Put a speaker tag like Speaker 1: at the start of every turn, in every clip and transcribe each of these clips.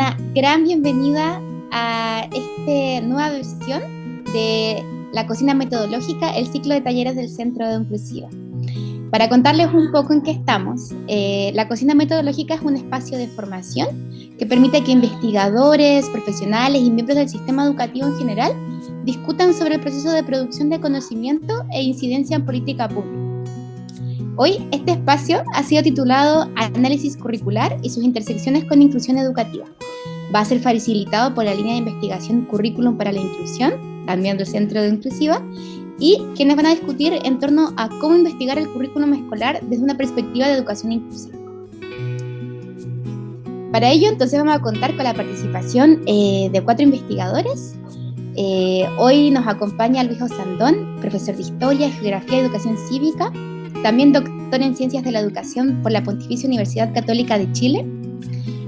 Speaker 1: una gran bienvenida a esta nueva versión de la cocina metodológica, el ciclo de talleres del Centro de Inclusiva. Para contarles un poco en qué estamos, la cocina metodológica es un espacio de formación que permite que investigadores, profesionales y miembros del sistema educativo en general discutan sobre el proceso de producción de conocimiento e incidencia en política pública. Hoy este espacio ha sido titulado Análisis curricular y sus intersecciones con inclusión educativa. Va a ser facilitado por la línea de investigación Currículum para la Inclusión, también del Centro de Inclusiva, y quienes van a discutir en torno a cómo investigar el currículum escolar desde una perspectiva de educación inclusiva. Para ello, entonces, vamos a contar con la participación de 4 investigadores. Hoy nos acompaña Luis Osandón, profesor de Historia, Geografía y Educación Cívica, también doctor en Ciencias de la Educación por la Pontificia Universidad Católica de Chile,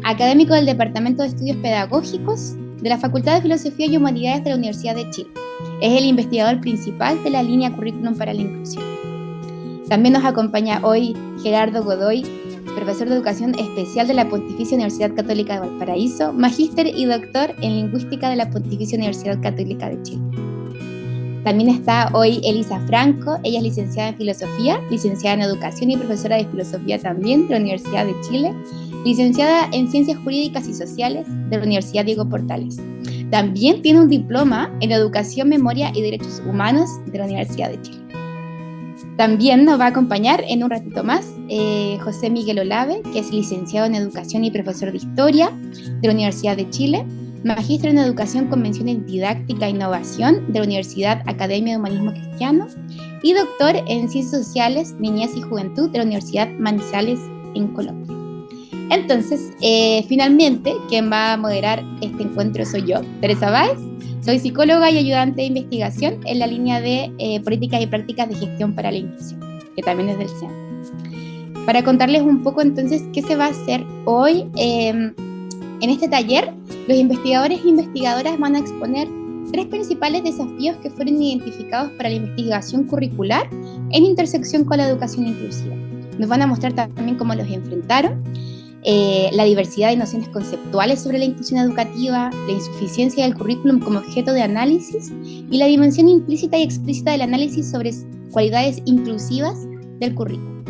Speaker 1: académico del Departamento de Estudios Pedagógicos de la Facultad de Filosofía y Humanidades de la Universidad de Chile. Es el investigador principal de la línea Currículum para la Inclusión. También nos acompaña hoy Gerardo Godoy, profesor de Educación Especial de la Pontificia Universidad Católica de Valparaíso, magíster y doctor en Lingüística de la Pontificia Universidad Católica de Chile. También está hoy Elisa Franco, ella es licenciada en Filosofía, licenciada en Educación y profesora de Filosofía también de la Universidad de Chile, licenciada en Ciencias Jurídicas y Sociales de la Universidad Diego Portales. También tiene un diploma en Educación, Memoria y Derechos Humanos de la Universidad de Chile. También nos va a acompañar en un ratito más José Miguel Olave, que es licenciado en Educación y profesor de Historia de la Universidad de Chile, magíster en Educación con mención en Didáctica e Innovación de la Universidad Academia de Humanismo Cristiano y doctor en Ciencias Sociales, Niñez y Juventud de la Universidad Manizales en Colombia. Entonces, finalmente, quien va a moderar este encuentro soy yo, Teresa Báez. Soy psicóloga y ayudante de investigación en la línea de Políticas y Prácticas de Gestión para la Inclusión, que también es del centro. Para contarles un poco entonces qué se va a hacer hoy en este taller, los investigadores e investigadoras van a exponer 3 principales desafíos que fueron identificados para la investigación curricular en intersección con la educación inclusiva. Nos van a mostrar también cómo los enfrentaron, la diversidad de nociones conceptuales sobre la inclusión educativa, la insuficiencia del currículum como objeto de análisis y la dimensión implícita y explícita del análisis sobre cualidades inclusivas del currículum.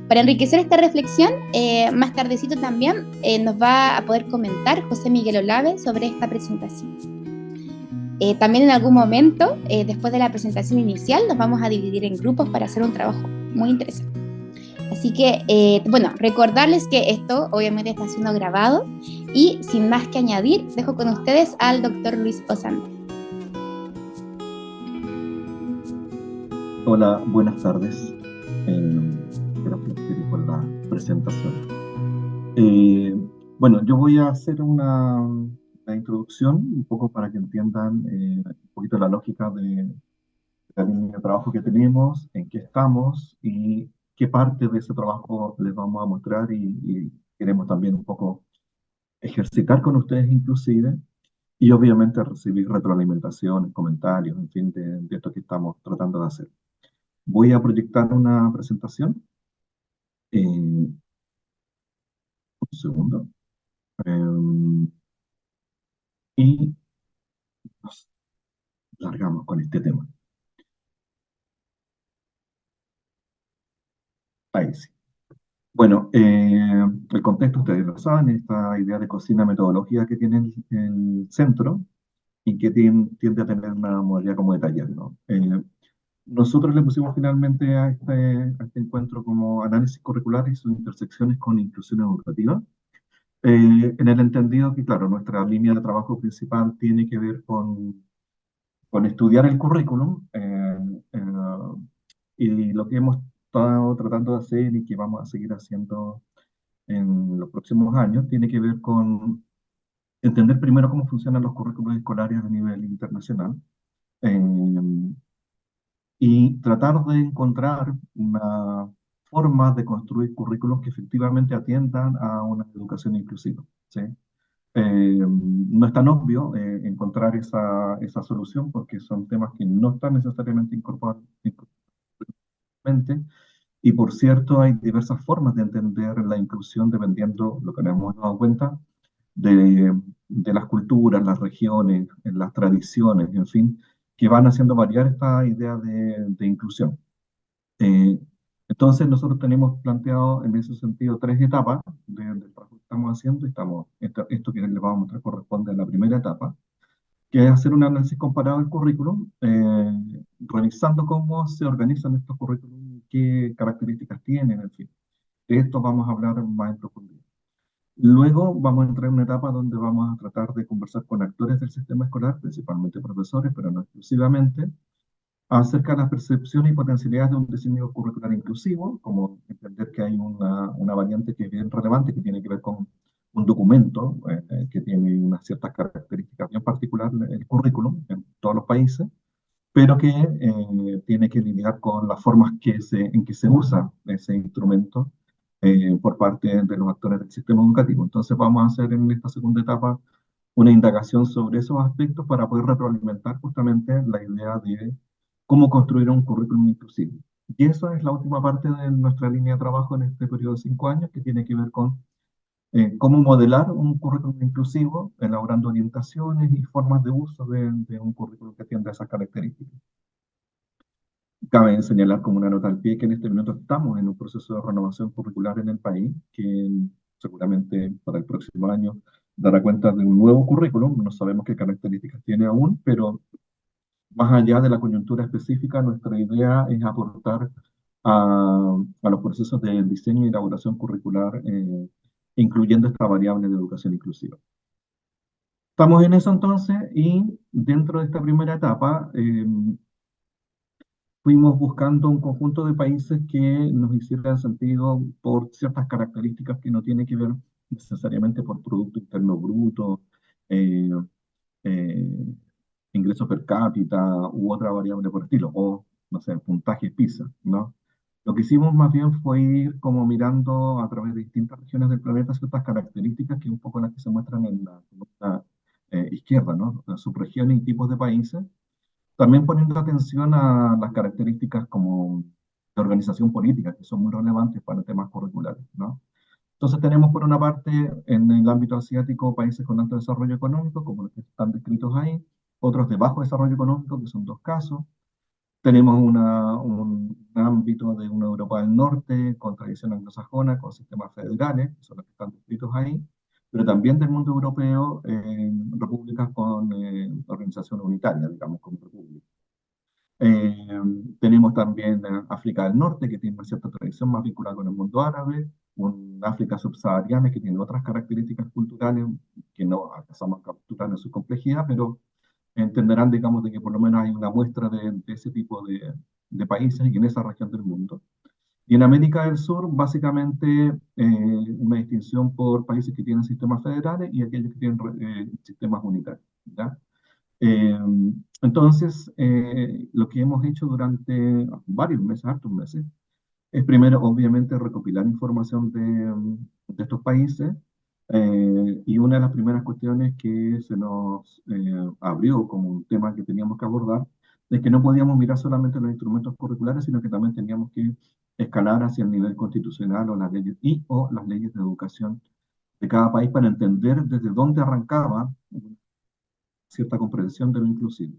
Speaker 1: Para enriquecer esta reflexión, más tardecito también nos va a poder comentar José Miguel Olave sobre esta presentación. También en algún momento, después de la presentación inicial, nos vamos a dividir en grupos para hacer un trabajo muy interesante. Así que, bueno, recordarles que esto obviamente está siendo grabado y sin más que añadir, dejo con ustedes al doctor Luis Osandón.
Speaker 2: Hola, buenas tardes. Gracias por la presentación. Bueno, yo voy a hacer una introducción un poco para que entiendan un poquito la lógica de la línea de trabajo que tenemos, en qué estamos y qué parte de ese trabajo les vamos a mostrar y queremos también un poco ejercitar con ustedes inclusive y obviamente recibir retroalimentaciones, comentarios, en fin, de esto que estamos tratando de hacer. Voy a proyectar una presentación. Un segundo. Y nos largamos con este tema. Ahí sí. Bueno, el contexto ustedes lo saben, esta idea de cocina metodología que tiene el centro y que tiende a tener una modalidad como de taller, ¿no? Nosotros le pusimos finalmente a este encuentro como análisis curricular y sus intersecciones con inclusión educativa. En el entendido que, claro, nuestra línea de trabajo principal tiene que ver con estudiar el currículum y lo que hemos estado tratando de hacer y que vamos a seguir haciendo en los próximos años tiene que ver con entender primero cómo funcionan los currículos escolares a nivel internacional eh, y tratar de encontrar una forma de construir currículos que efectivamente atiendan a una educación inclusiva, ¿sí? No es tan obvio encontrar esa solución porque son temas que no están necesariamente incorporados y por cierto hay diversas formas de entender la inclusión dependiendo, lo que nos hemos dado cuenta, de las culturas, las regiones, las tradiciones, en fin, que van haciendo variar esta idea de inclusión. Eh, entonces nosotros tenemos planteado en ese sentido tres etapas del trabajo que estamos haciendo. Esto que les vamos a mostrar corresponde a la primera etapa, que es hacer un análisis comparado del currículum, revisando cómo se organizan estos currículum, qué características tienen, en fin. De esto vamos a hablar más en profundidad. Luego vamos a entrar en una etapa donde vamos a tratar de conversar con actores del sistema escolar, principalmente profesores, pero no exclusivamente, acerca de las percepciones y potencialidades de un diseño curricular inclusivo, como entender que hay una variante que es bien relevante, que tiene que ver con un documento que tiene unas ciertas características bien particulares, el currículum, en todos los países, pero que tiene que lidiar con las formas en que se usa ese instrumento por parte de los actores del sistema educativo. Entonces vamos a hacer en esta segunda etapa una indagación sobre esos aspectos para poder retroalimentar justamente la idea de cómo construir un currículum inclusivo. Y eso es la última parte de nuestra línea de trabajo en este periodo de 5 años, que tiene que ver con cómo modelar un currículum inclusivo, elaborando orientaciones y formas de uso de un currículum que atienda a esas características. Cabe señalar como una nota al pie que en este minuto estamos en un proceso de renovación curricular en el país, que seguramente para el próximo año dará cuenta de un nuevo currículum. No sabemos qué características tiene aún, pero más allá de la coyuntura específica, nuestra idea es aportar a los procesos de diseño y elaboración curricular, incluyendo esta variable de educación inclusiva. Estamos en eso entonces y dentro de esta primera etapa fuimos buscando un conjunto de países que nos hicieran sentido por ciertas características que no tienen que ver necesariamente por Producto Interno Bruto, eh, eh, ingreso per cápita u otra variable por estilo, o, no sé, puntaje PISA, ¿no? Lo que hicimos más bien fue ir como mirando a través de distintas regiones del planeta ciertas características que un poco las que se muestran en la columna izquierda, ¿no? Subregiones y tipos de países, también poniendo atención a las características como de organización política, que son muy relevantes para temas curriculares, ¿no? Entonces tenemos por una parte en el ámbito asiático países con alto desarrollo económico, como los que están descritos ahí, otros de bajo desarrollo económico, que son dos casos. Tenemos un ámbito de una Europa del Norte con tradición anglosajona, con sistemas federales, que son los que están descritos ahí, pero también del mundo europeo, repúblicas con organización unitaria, digamos, como república. Eh, Tenemos también África del Norte, que tiene una cierta tradición más vinculada con el mundo árabe, un África subsahariana que tiene otras características culturales que no alcanzamos a capturar en su complejidad, pero entenderán, digamos, de que por lo menos hay una muestra de ese tipo de países y en esa región del mundo. Y en América del Sur, básicamente, una distinción por países que tienen sistemas federales y aquellos que tienen sistemas unitarios, ¿ya? Eh, entonces, lo que hemos hecho durante varios meses, hartos meses, es primero, obviamente, recopilar información de estos países. Y una de las primeras cuestiones que se nos abrió como un tema que teníamos que abordar es que no podíamos mirar solamente los instrumentos curriculares, sino que también teníamos que escalar hacia el nivel constitucional o las leyes o las leyes de educación de cada país para entender desde dónde arrancaba cierta comprensión de lo inclusivo.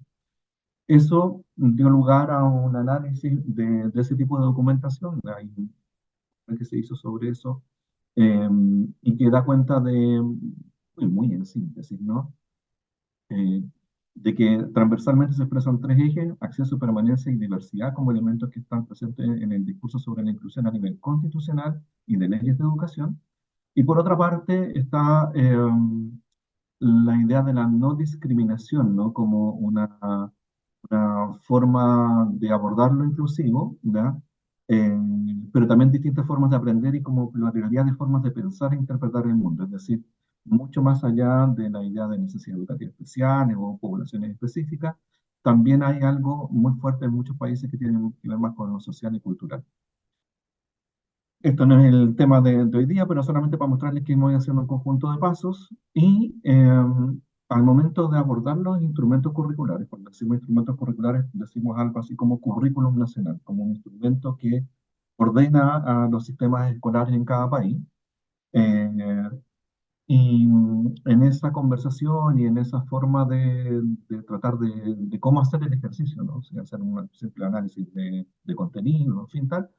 Speaker 2: Eso dio lugar a un análisis de ese tipo de documentación. Hay un que se hizo sobre eso y que da cuenta muy en síntesis, ¿no? Eh, de que transversalmente se expresan tres ejes: acceso, permanencia y diversidad como elementos que están presentes en el discurso sobre la inclusión a nivel constitucional y de leyes de educación. Y por otra parte está la idea de la no discriminación, ¿no? Como una forma de abordar lo inclusivo, ¿ya? Eh, pero también distintas formas de aprender y como pluralidad de formas de pensar e interpretar el mundo, es decir, mucho más allá de la idea de necesidades educativas especiales o poblaciones específicas, también hay algo muy fuerte en muchos países que tienen que ver más con lo social y cultural. Esto no es el tema de hoy día, pero solamente para mostrarles que voy haciendo un conjunto de pasos y al momento de abordar los instrumentos curriculares, cuando decimos instrumentos curriculares, decimos algo así como currículum nacional, como un instrumento que ordena a los sistemas escolares en cada país. Eh, Y en esa conversación y en esa forma de tratar de cómo hacer el ejercicio, ¿no? O sea, hacer un simple análisis de contenido, en fin, tal,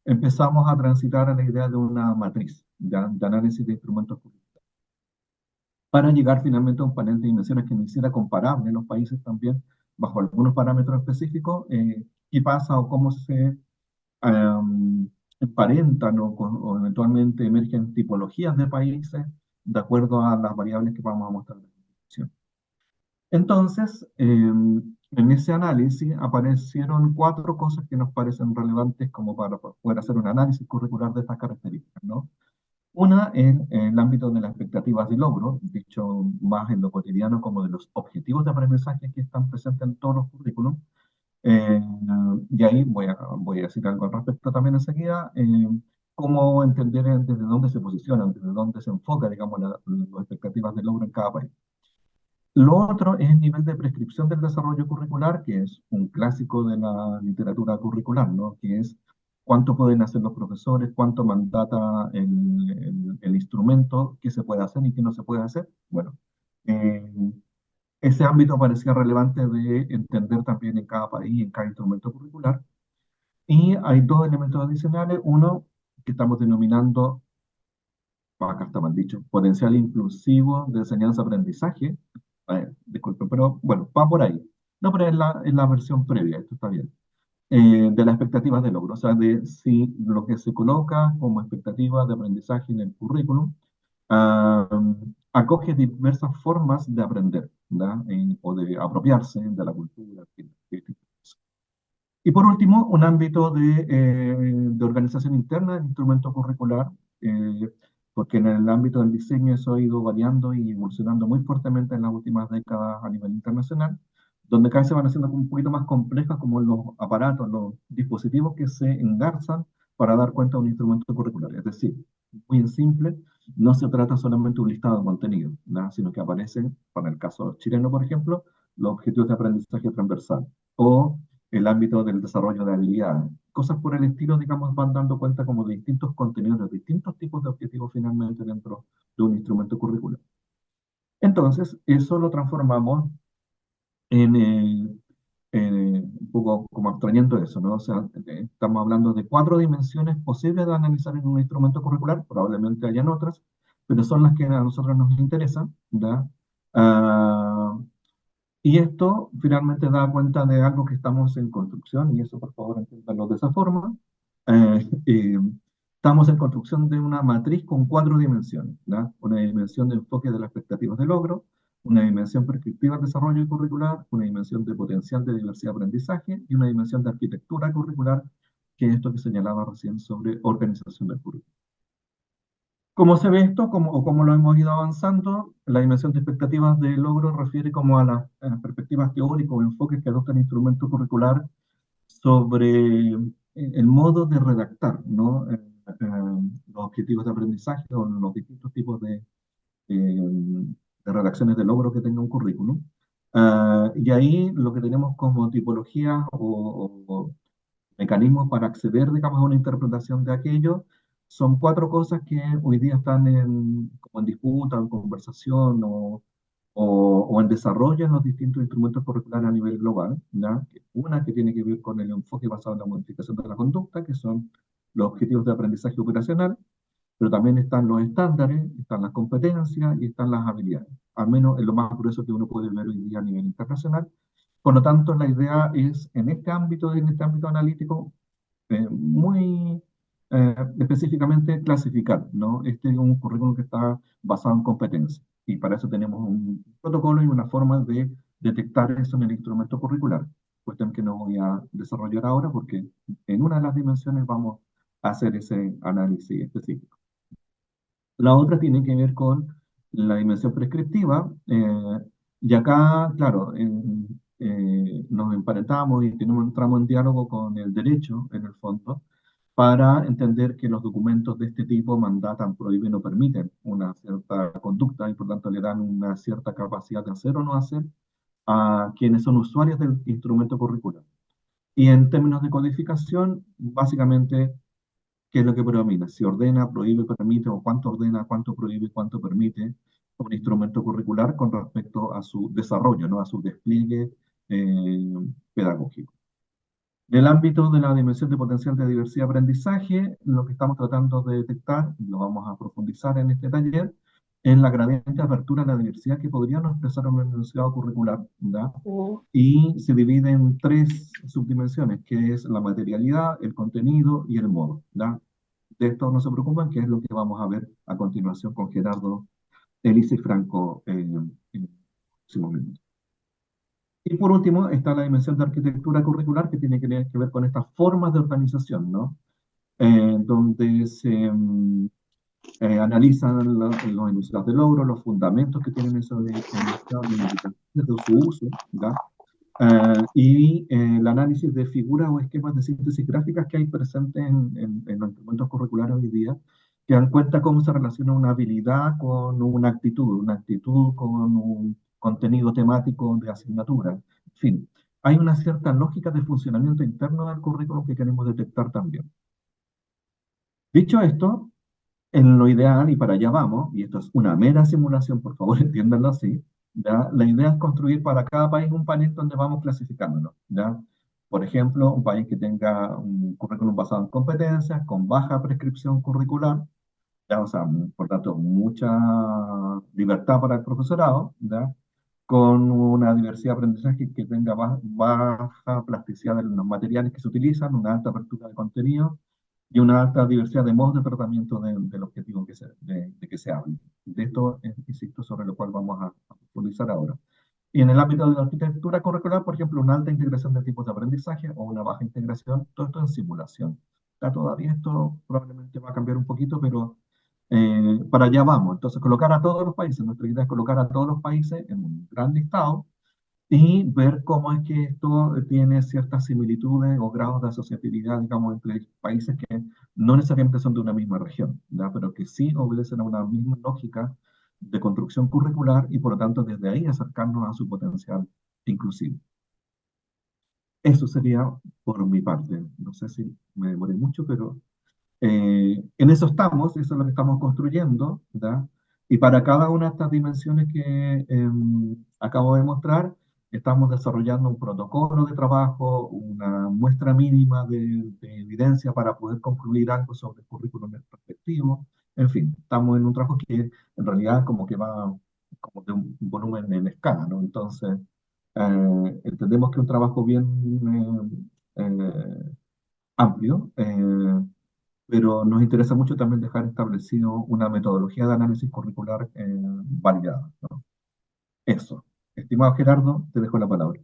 Speaker 2: empezamos a transitar a la idea de una matriz de análisis de instrumentos para llegar finalmente a un panel de dimensiones que nos hiciera comparable en los países también, bajo algunos parámetros específicos, qué pasa o cómo se emparentan o eventualmente emergen tipologías de países de acuerdo a las variables que vamos a mostrar en la descripción. Entonces, en ese análisis aparecieron cuatro cosas que nos parecen relevantes como para poder hacer un análisis curricular de estas características, ¿no? Una en el ámbito de las expectativas de logro, dicho más en lo cotidiano como de los objetivos de aprendizaje que están presentes en todos los currículums. Eh, y ahí voy a decir algo al respecto también enseguida. Cómo entender desde dónde se posicionan, desde dónde se enfoca, digamos, las expectativas de logro en cada país. Lo otro es el nivel de prescripción del desarrollo curricular, que es un clásico de la literatura curricular, ¿no? Que es cuánto pueden hacer los profesores, cuánto mandata el instrumento, qué se puede hacer y qué no se puede hacer. Bueno, eh, ese ámbito parecía relevante de entender también en cada país, en cada instrumento curricular. Y hay dos elementos adicionales. Uno, que estamos denominando, acá está mal dicho, potencial inclusivo de enseñanza-aprendizaje. Disculpen, pero bueno, va por ahí. No, pero es la versión previa, esto está bien. De las expectativas de logro, o sea, de si lo que se coloca como expectativa de aprendizaje en el currículum ah, acoge diversas formas de aprender, ¿verdad? O de apropiarse de la cultura. Y por último, un ámbito de organización interna del instrumento curricular, eh, porque en el ámbito del diseño eso ha ido variando y evolucionando muy fuertemente en las últimas décadas a nivel internacional, donde cada vez se van haciendo un poquito más complejas como los aparatos, los dispositivos que se engarzan para dar cuenta de un instrumento curricular. Es decir, muy simple, no se trata solamente de un listado de contenido, ¿verdad? Sino que aparecen, para el caso chileno, por ejemplo, los objetivos de aprendizaje transversal o el ámbito del desarrollo de habilidades. Cosas por el estilo, digamos, van dando cuenta como de distintos contenidos, de distintos tipos de objetivos finalmente dentro de un instrumento curricular. Entonces, eso lo transformamos en, un poco como abstrayendo eso, ¿no? O sea, estamos hablando de cuatro dimensiones posibles de analizar en un instrumento curricular, probablemente hayan otras, pero son las que a nosotros nos interesan, ¿verdad? Ah, y esto finalmente da cuenta de algo que estamos en construcción, y eso por favor entiéndanlo de esa forma. Estamos en construcción de una matriz con cuatro dimensiones, ¿verdad? Una dimensión de enfoque de las expectativas de logro, una dimensión prescriptiva del desarrollo curricular, una dimensión de potencial de diversidad de aprendizaje y una dimensión de arquitectura curricular, que es esto que señalaba recién sobre organización del currículum. ¿Cómo se ve esto? O cómo lo hemos ido avanzando? La dimensión de expectativas de logro refiere como a las perspectivas teóricas o enfoques que adopta el instrumento curricular sobre el modo de redactar, ¿no? Los objetivos de aprendizaje o los distintos tipos de redacciones de logro que tenga un currículum. Y ahí lo que tenemos como tipología o mecanismos para acceder, digamos, a una interpretación de aquello, son cuatro cosas que hoy día están como en disputa, en conversación o en desarrollo en los distintos instrumentos curriculares a nivel global, ¿ya? Una que tiene que ver con el enfoque basado en la modificación de la conducta, que son los objetivos de aprendizaje operacional, pero también están los estándares, están las competencias y están las habilidades, al menos es lo más grueso que uno puede ver hoy día a nivel internacional. Por lo tanto, la idea es, en este ámbito analítico, muy específicamente clasificar, ¿no? Este es un currículum que está basado en competencias y para eso tenemos un protocolo y una forma de detectar eso en el instrumento curricular, cuestión que no voy a desarrollar ahora porque en una de las dimensiones vamos a hacer ese análisis específico. La otra tiene que ver con la dimensión prescriptiva, y acá, claro, nos emparentamos y entramos en diálogo con el derecho, en el fondo, para entender que los documentos de este tipo mandatan, prohíben o permiten una cierta conducta y por tanto le dan una cierta capacidad de hacer o no hacer a quienes son usuarios del instrumento curricular. Y en términos de codificación, básicamente ¿Qué es lo que predomina? Si ordena, prohíbe, permite, o cuánto ordena, cuánto prohíbe, cuánto permite un instrumento curricular con respecto a su desarrollo, ¿no? A su despliegue eh, pedagógico. En el ámbito de la dimensión de potencial de diversidad de aprendizaje, lo que estamos tratando de detectar, y lo vamos a profundizar en este taller, es la gradiente de apertura a la diversidad que podríamos expresar en un enunciado curricular, ¿ya? Y se divide en tres subdimensiones, que es la materialidad, el contenido y el modo, ¿ya? De esto no se preocupen, que es lo que vamos a ver a continuación con Gerardo, Elisa y Franco en próximos minutos. Y por último está la dimensión de arquitectura curricular que tiene que ver con estas formas de organización, ¿no? Donde se analizan los enunciados de logro, los fundamentos que tienen esos enunciados, las indicaciones de su uso, ¿ya? El análisis de figuras o esquemas de síntesis gráficas que hay presentes en los instrumentos curriculares hoy día, que dan cuenta cómo se relaciona una habilidad con una actitud con un contenido temático de asignatura. En fin, hay una cierta lógica de funcionamiento interno del currículum que queremos detectar también. Dicho esto, en lo ideal, y para allá vamos, y esto es una mera simulación, por favor, entiéndanlo así, ¿ya? La idea es construir para cada país un panel donde vamos clasificándolo, ¿ya? Por ejemplo, un país que tenga un currículum basado en competencias, con baja prescripción curricular, ¿ya? O sea, por tanto, mucha libertad para el profesorado, ¿ya? Con una diversidad de aprendizaje que tenga baja plasticidad de los materiales que se utilizan, una alta apertura de contenido, y una alta diversidad de modos de tratamiento del objetivo de que se hable. De esto, insisto, sobre lo cual vamos a profundizar ahora. Y en el ámbito de la arquitectura curricular, por ejemplo, una alta integración de tipos de aprendizaje o una baja integración, todo esto en simulación. Ya todavía esto probablemente va a cambiar un poquito, pero para allá vamos. Entonces, colocar a todos los países, nuestra idea es colocar a todos los países en un gran listado y ver cómo es que esto tiene ciertas similitudes o grados de asociatividad, digamos, entre países que no necesariamente son de una misma región, ¿ya? Pero que sí obedecen a una misma lógica de construcción curricular y por lo tanto desde ahí acercarnos a su potencial inclusivo. Eso sería por mi parte. No sé si me demoré mucho, pero en eso estamos, eso es lo que estamos construyendo, ¿verdad? Y para cada una de estas dimensiones que acabo de mostrar, estamos desarrollando un protocolo de trabajo, una muestra mínima de evidencia para poder concluir algo sobre el currículum respectivo. En fin, estamos en un trabajo que en realidad como que va como de un volumen en escala, ¿no? Entonces, entendemos que es un trabajo bien amplio, pero nos interesa mucho también dejar establecido una metodología de análisis curricular validada, ¿no? Eso. Estimado Gerardo, te dejo la palabra.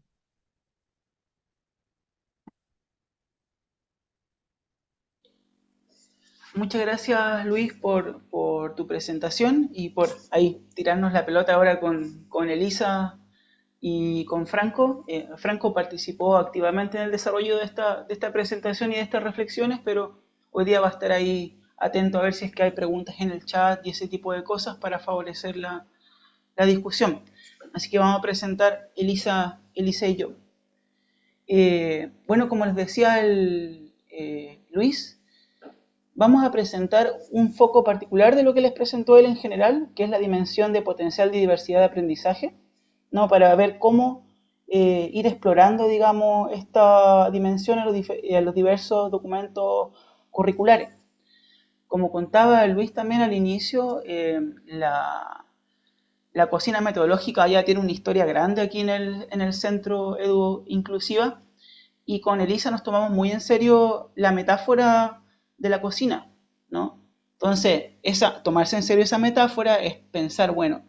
Speaker 3: Muchas gracias, Luis, por tu presentación y por ahí tirarnos la pelota ahora con Elisa y con Franco. Franco participó activamente en el desarrollo de esta presentación y de estas reflexiones, pero hoy día va a estar ahí atento a ver si es que hay preguntas en el chat y ese tipo de cosas para favorecer la discusión. Así que vamos a presentar Elisa y yo. Bueno, como les decía Luis, vamos a presentar un foco particular de lo que les presentó él en general, que es la dimensión de potencial de diversidad de aprendizaje, ¿no? Para ver cómo ir explorando, digamos, esta dimensión en los diversos documentos curriculares. Como contaba Luis también al inicio, la cocina metodológica ya tiene una historia grande aquí en el Centro Edu Inclusiva, y con Elisa nos tomamos muy en serio la metáfora de la cocina, ¿no? Entonces, tomarse en serio esa metáfora es pensar, bueno,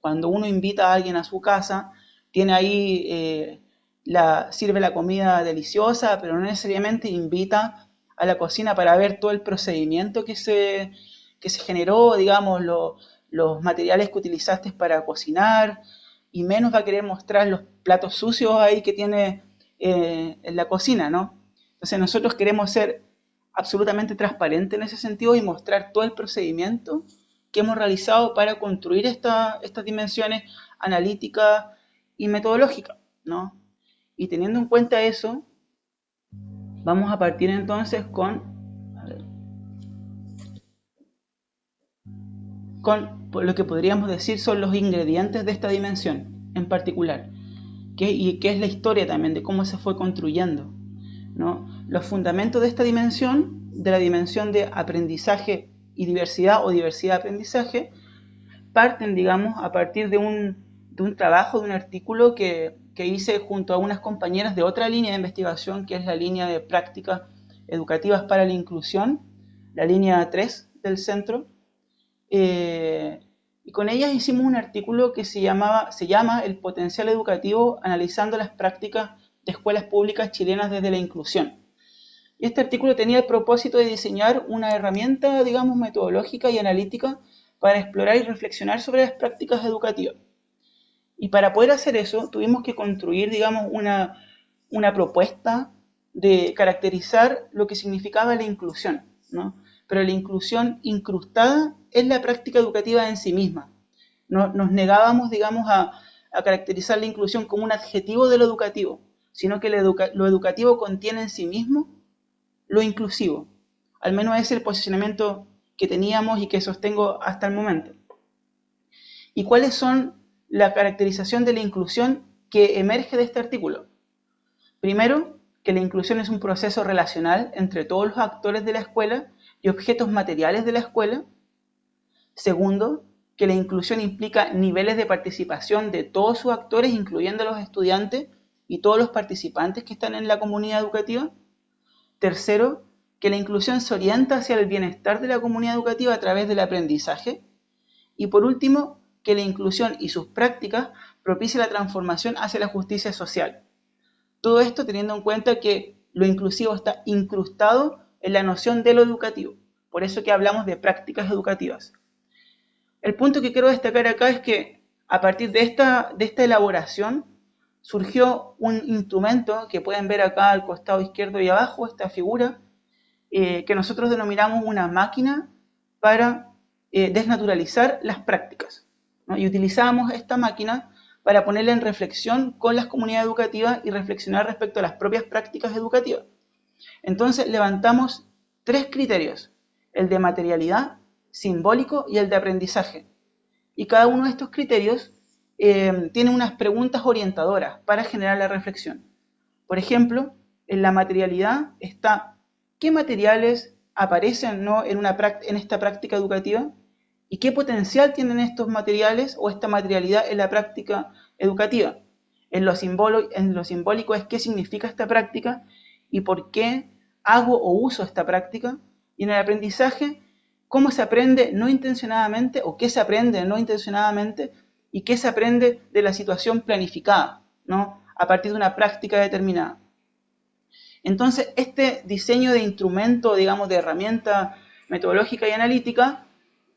Speaker 3: cuando uno invita a alguien a su casa, tiene ahí, sirve la comida deliciosa, pero no necesariamente invita a la cocina para ver todo el procedimiento que se generó, digamos, los materiales que utilizaste para cocinar, y menos va a querer mostrar los platos sucios ahí que tiene en la cocina, ¿no? Entonces nosotros queremos ser absolutamente transparentes en ese sentido y mostrar todo el procedimiento que hemos realizado para construir estas dimensiones analíticas y metodológicas, ¿no? Y teniendo en cuenta eso, vamos a partir entonces con... A ver, con lo que podríamos decir son los ingredientes de esta dimensión en particular, y que es la historia también de cómo se fue construyendo, ¿no? Los fundamentos de esta dimensión, de la dimensión de aprendizaje y diversidad o diversidad-aprendizaje, parten, digamos, a partir de un trabajo, de un artículo que hice junto a unas compañeras de otra línea de investigación, que es la línea de prácticas educativas para la inclusión, la línea 3 del centro, y con ellas hicimos un artículo que se llama El potencial educativo analizando las prácticas de escuelas públicas chilenas desde la inclusión. Y este artículo tenía el propósito de diseñar una herramienta, digamos, metodológica y analítica para explorar y reflexionar sobre las prácticas educativas. Y para poder hacer eso tuvimos que construir, digamos, una propuesta de caracterizar lo que significaba la inclusión, ¿no? Pero la inclusión incrustada en la práctica educativa en sí misma. Nos negábamos, digamos, a caracterizar la inclusión como un adjetivo de lo educativo, sino que lo educativo contiene en sí mismo lo inclusivo. Al menos es el posicionamiento que teníamos y que sostengo hasta el momento. ¿Y cuáles son la caracterización de la inclusión que emerge de este artículo? Primero, que la inclusión es un proceso relacional entre todos los actores de la escuela y objetos materiales de la escuela. Segundo, que la inclusión implica niveles de participación de todos sus actores, incluyendo los estudiantes y todos los participantes que están en la comunidad educativa. Tercero, que la inclusión se orienta hacia el bienestar de la comunidad educativa a través del aprendizaje. Y por último, que la inclusión y sus prácticas propician la transformación hacia la justicia social. Todo esto teniendo en cuenta que lo inclusivo está incrustado en la noción de lo educativo. Por eso que hablamos de prácticas educativas. El punto que quiero destacar acá es que a partir de esta elaboración surgió un instrumento que pueden ver acá al costado izquierdo y abajo, esta figura, que nosotros denominamos una máquina para desnaturalizar las prácticas, ¿no? Y utilizamos esta máquina para ponerla en reflexión con las comunidades educativas y reflexionar respecto a las propias prácticas educativas. Entonces levantamos 3 criterios, el de materialidad, simbólico y el de aprendizaje. Y cada uno de estos criterios tiene unas preguntas orientadoras para generar la reflexión. Por ejemplo, en la materialidad está qué materiales aparecen, ¿no?, en esta práctica educativa y qué potencial tienen estos materiales o esta materialidad en la práctica educativa. En lo simbólico es qué significa esta práctica y por qué hago o uso esta práctica. Y en el aprendizaje, cómo se aprende no intencionadamente o qué se aprende no intencionadamente y qué se aprende de la situación planificada, ¿no?, a partir de una práctica determinada. Entonces, este diseño de instrumento, digamos, de herramienta metodológica y analítica,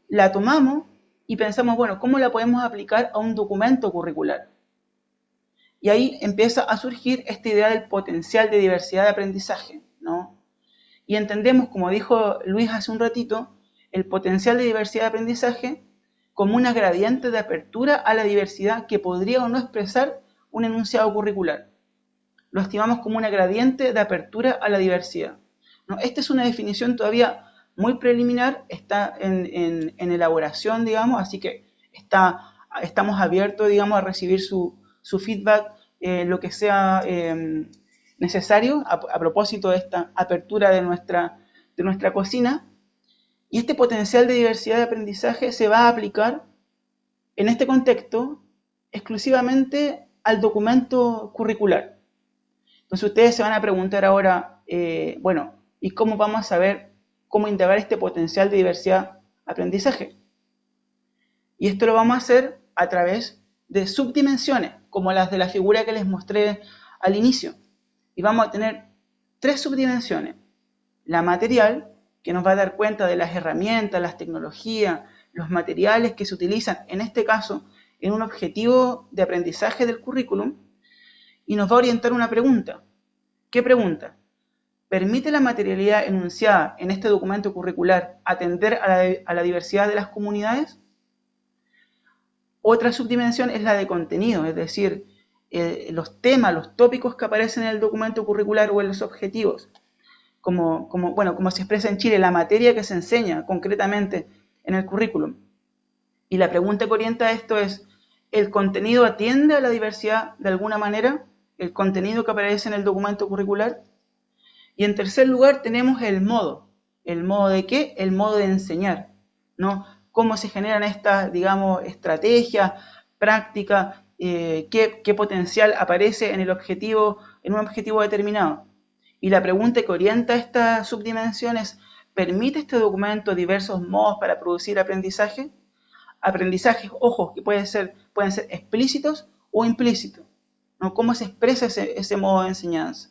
Speaker 3: la tomamos y pensamos, bueno, ¿cómo la podemos aplicar a un documento curricular? Y ahí empieza a surgir esta idea del potencial de diversidad de aprendizaje, ¿no? Y entendemos, como dijo Luis hace un ratito, el potencial de diversidad de aprendizaje como una gradiente de apertura a la diversidad que podría o no expresar un enunciado curricular. Lo estimamos como una gradiente de apertura a la diversidad, ¿no? Esta es una definición todavía muy preliminar, está en elaboración, digamos, así que estamos abiertos, digamos, a recibir su feedback, lo que sea necesario a propósito de esta apertura de nuestra cocina. Y este potencial de diversidad de aprendizaje se va a aplicar en este contexto exclusivamente al documento curricular. Entonces ustedes se van a preguntar ahora, bueno, ¿y cómo vamos a saber cómo integrar este potencial de diversidad de aprendizaje? Y esto lo vamos a hacer a través de subdimensiones, como las de la figura que les mostré al inicio. Y vamos a tener 3 subdimensiones. La material, que nos va a dar cuenta de las herramientas, las tecnologías, los materiales que se utilizan, en este caso, en un objetivo de aprendizaje del currículum, y nos va a orientar una pregunta. ¿Qué pregunta? ¿Permite la materialidad enunciada en este documento curricular atender a la diversidad de las comunidades? Otra subdimensión es la de contenido, es decir, los temas, los tópicos que aparecen en el documento curricular o en los objetivos, como se expresa en Chile, la materia que se enseña concretamente en el currículum. Y la pregunta que orienta esto es, ¿el contenido atiende a la diversidad de alguna manera? ¿El contenido que aparece en el documento curricular? Y en tercer lugar tenemos el modo. ¿El modo de qué? El modo de enseñar, ¿no? Cómo se generan estas, digamos, estrategias, prácticas, qué potencial aparece en el objetivo, en un objetivo determinado. Y la pregunta que orienta esta subdimensión es, ¿permite este documento diversos modos para producir aprendizaje? Aprendizajes, ojo, que pueden ser explícitos o implícitos, ¿no? ¿Cómo se expresa ese modo de enseñanza?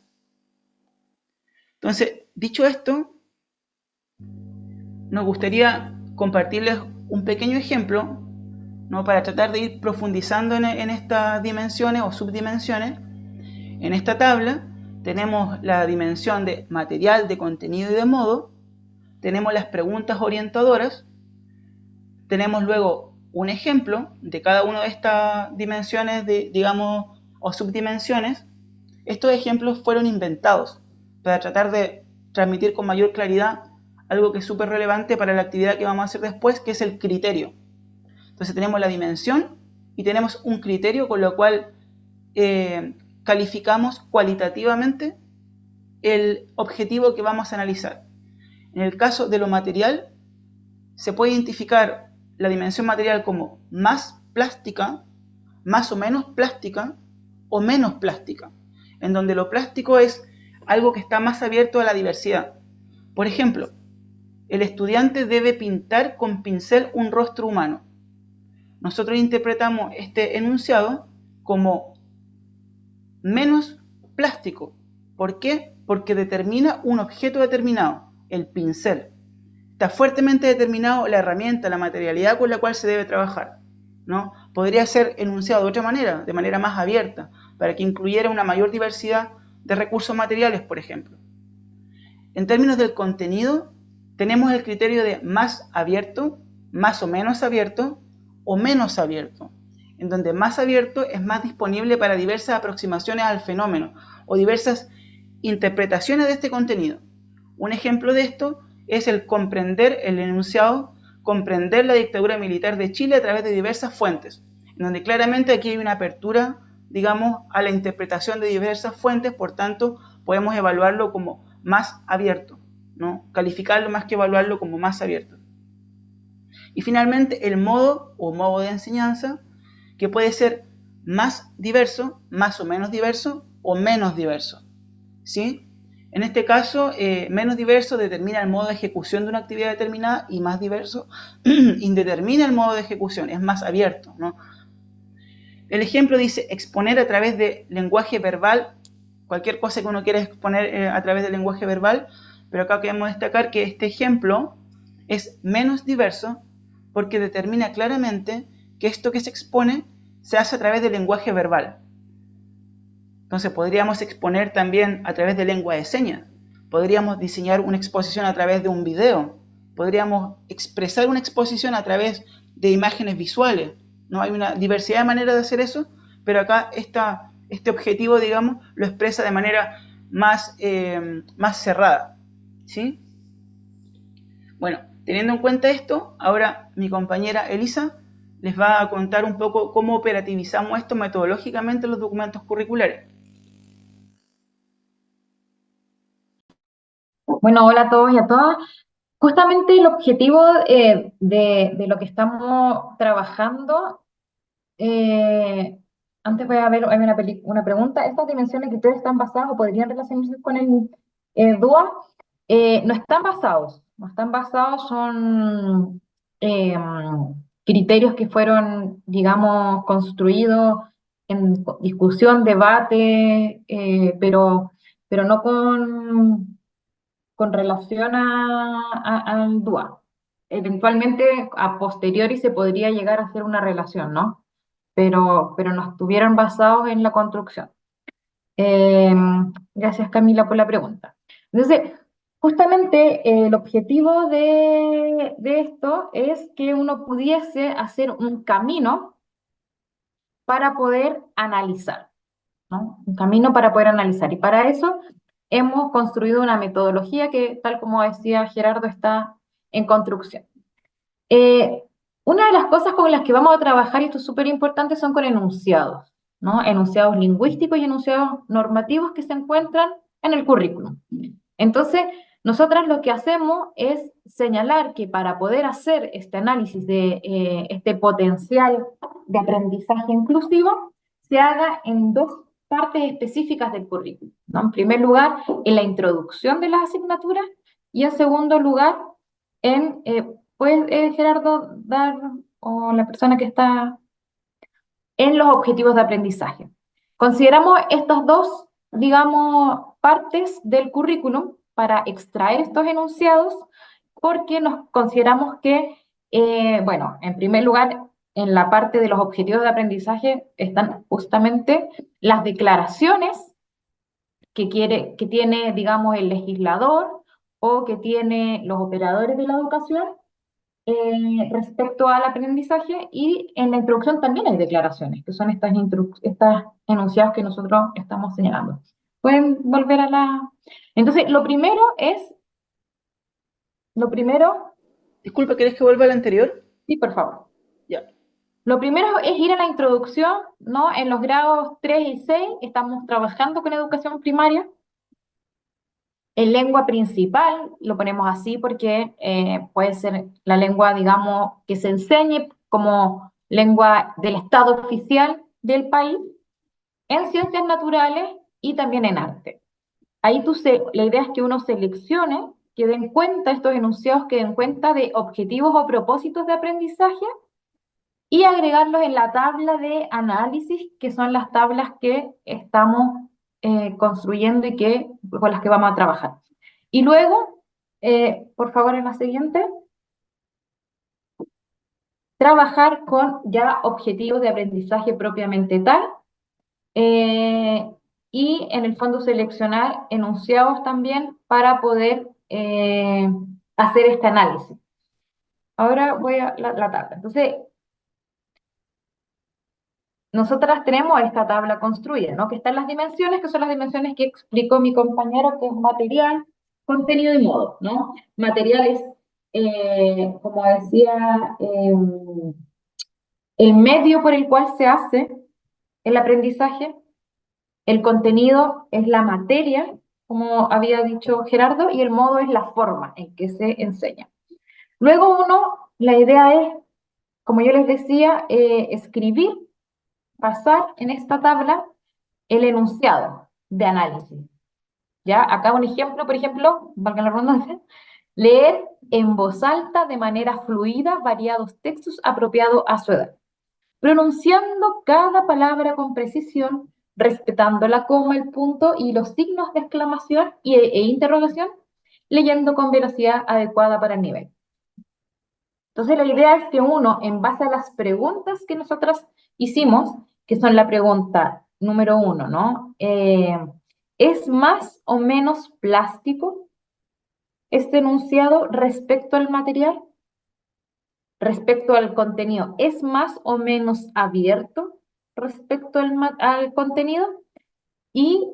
Speaker 3: Entonces, dicho esto, nos gustaría compartirles un pequeño ejemplo, ¿no? Para tratar de ir profundizando en estas dimensiones o subdimensiones. En esta tabla tenemos la dimensión de material, de contenido y de modo, tenemos las preguntas orientadoras, tenemos luego un ejemplo de cada una de estas dimensiones, digamos, o subdimensiones. Estos ejemplos fueron inventados para tratar de transmitir con mayor claridad algo que es súper relevante para la actividad que vamos a hacer después, que es el criterio. Entonces tenemos la dimensión y tenemos un criterio con lo cual calificamos cualitativamente el objetivo que vamos a analizar. En el caso de lo material, se puede identificar la dimensión material como más plástica, más o menos plástica, o menos plástica, en donde lo plástico es algo que está más abierto a la diversidad. Por ejemplo, el estudiante debe pintar con pincel un rostro humano. Nosotros interpretamos este enunciado como menos plástico. ¿Por qué? Porque determina un objeto determinado, el pincel. Está fuertemente determinado la herramienta, la materialidad con la cual se debe trabajar, ¿no? Podría ser enunciado de otra manera, de manera más abierta, para que incluyera una mayor diversidad de recursos materiales, por ejemplo. En términos del contenido, tenemos el criterio de más abierto, más o menos abierto, o menos abierto, en donde más abierto es más disponible para diversas aproximaciones al fenómeno o diversas interpretaciones de este contenido. Un ejemplo de esto es el enunciado, comprender la dictadura militar de Chile a través de diversas fuentes, en donde claramente aquí hay una apertura, digamos, a la interpretación de diversas fuentes, por tanto, podemos evaluarlo como más abierto, ¿no? Calificarlo más que evaluarlo como más abierto. Y finalmente, el modo o modo de enseñanza, que puede ser más diverso, más o menos diverso, o menos diverso, ¿sí? En este caso, menos diverso determina el modo de ejecución de una actividad determinada y más diverso indetermina el modo de ejecución, es más abierto, ¿no? El ejemplo dice exponer a través de lenguaje verbal, cualquier cosa que uno quiera exponer a través del lenguaje verbal, pero acá queremos destacar que este ejemplo es menos diverso porque determina claramente que esto que se expone se hace a través del lenguaje verbal. Entonces podríamos exponer también a través de lengua de señas, podríamos diseñar una exposición a través de un video, podríamos expresar una exposición a través de imágenes visuales, ¿no? Hay una diversidad de maneras de hacer eso, pero acá este objetivo, digamos, lo expresa de manera más cerrada, ¿sí? Bueno, teniendo en cuenta esto, ahora mi compañera Elisa les va a contar un poco cómo operativizamos esto metodológicamente en los documentos curriculares.
Speaker 4: Bueno, hola a todos y a todas. Justamente el objetivo de lo que estamos trabajando, antes voy a ver, hay una pregunta. ¿Estas dimensiones que ustedes están basadas o podrían relacionarse con el DUA? No están basados, son criterios que fueron, digamos, construidos en discusión, debate, pero no con relación al DUA. Eventualmente, a posteriori se podría llegar a hacer una relación, ¿no? Pero no estuvieron basados en la construcción. Eh, Gracias, Camila, por la pregunta. Entonces, justamente el objetivo de esto es que uno pudiese hacer un camino para poder analizar, ¿no? Un camino para poder analizar. Y para eso hemos construido una metodología que, tal como decía Gerardo, está en construcción. Eh, Una de las cosas con las que vamos a trabajar, y esto es súper importante, son con enunciados, ¿no? Enunciados lingüísticos y enunciados normativos que se encuentran en el currículum. Entonces, nosotras lo que hacemos es señalar que para poder hacer este análisis de este potencial de aprendizaje inclusivo, se haga en dos partes específicas del currículum, ¿no? En primer lugar, en la introducción de las asignaturas y en segundo lugar, en, ¿puedes, Gerardo, dar, o la persona que está en los objetivos de aprendizaje? Consideramos estas dos, digamos, partes del currículum para extraer estos enunciados porque nos consideramos que, bueno, en primer lugar, en la parte de los objetivos de aprendizaje están justamente las declaraciones que tiene, digamos, el legislador o que tiene los operadores de la educación respecto al aprendizaje, y en la introducción también hay declaraciones, que son estas enunciados que nosotros estamos señalando. ¿Pueden volver a la...? Entonces, lo primero,
Speaker 3: Disculpa, ¿querés que vuelva al anterior?
Speaker 4: sí, por favor.
Speaker 3: Ya.
Speaker 4: Lo primero es ir a la introducción, ¿no? En los grados 3 y 6 estamos trabajando con educación primaria. En lengua principal, lo ponemos así porque puede ser la lengua, digamos, que se enseñe como lengua del Estado oficial del país, en ciencias naturales y también en arte. Ahí la idea es que uno seleccione, que den cuenta, estos enunciados que den cuenta de objetivos o propósitos de aprendizaje y agregarlos en la tabla de análisis, que son las tablas que estamos construyendo y con las que vamos a trabajar. Y luego, por favor, en la siguiente, trabajar con ya objetivos de aprendizaje propiamente tal, y en el fondo seleccionar enunciados también para poder hacer este análisis. Ahora voy a la tabla. Entonces, nosotras tenemos esta tabla construida, ¿no? Que están las dimensiones, que son las dimensiones que explicó mi compañero, que es material, contenido y modo, ¿no? Materiales, como decía, el medio por el cual se hace el aprendizaje. El contenido es la materia, como había dicho Gerardo, y el modo es la forma en que se enseña. Luego la idea es, como yo les decía, escribir, pasar en esta tabla el enunciado de análisis. ¿Ya? Acá un ejemplo, por ejemplo, valga la redundancia, leer en voz alta de manera fluida variados textos apropiados a su edad, pronunciando cada palabra con precisión, respetando la coma, el punto y los signos de exclamación e interrogación, leyendo con velocidad adecuada para el nivel. Entonces la idea es que uno, en base a las preguntas que nosotras hicimos, que son la pregunta número 1, ¿no? ¿Es más o menos plástico este enunciado respecto al material? Respecto al contenido, ¿es más o menos abierto respecto al contenido? Y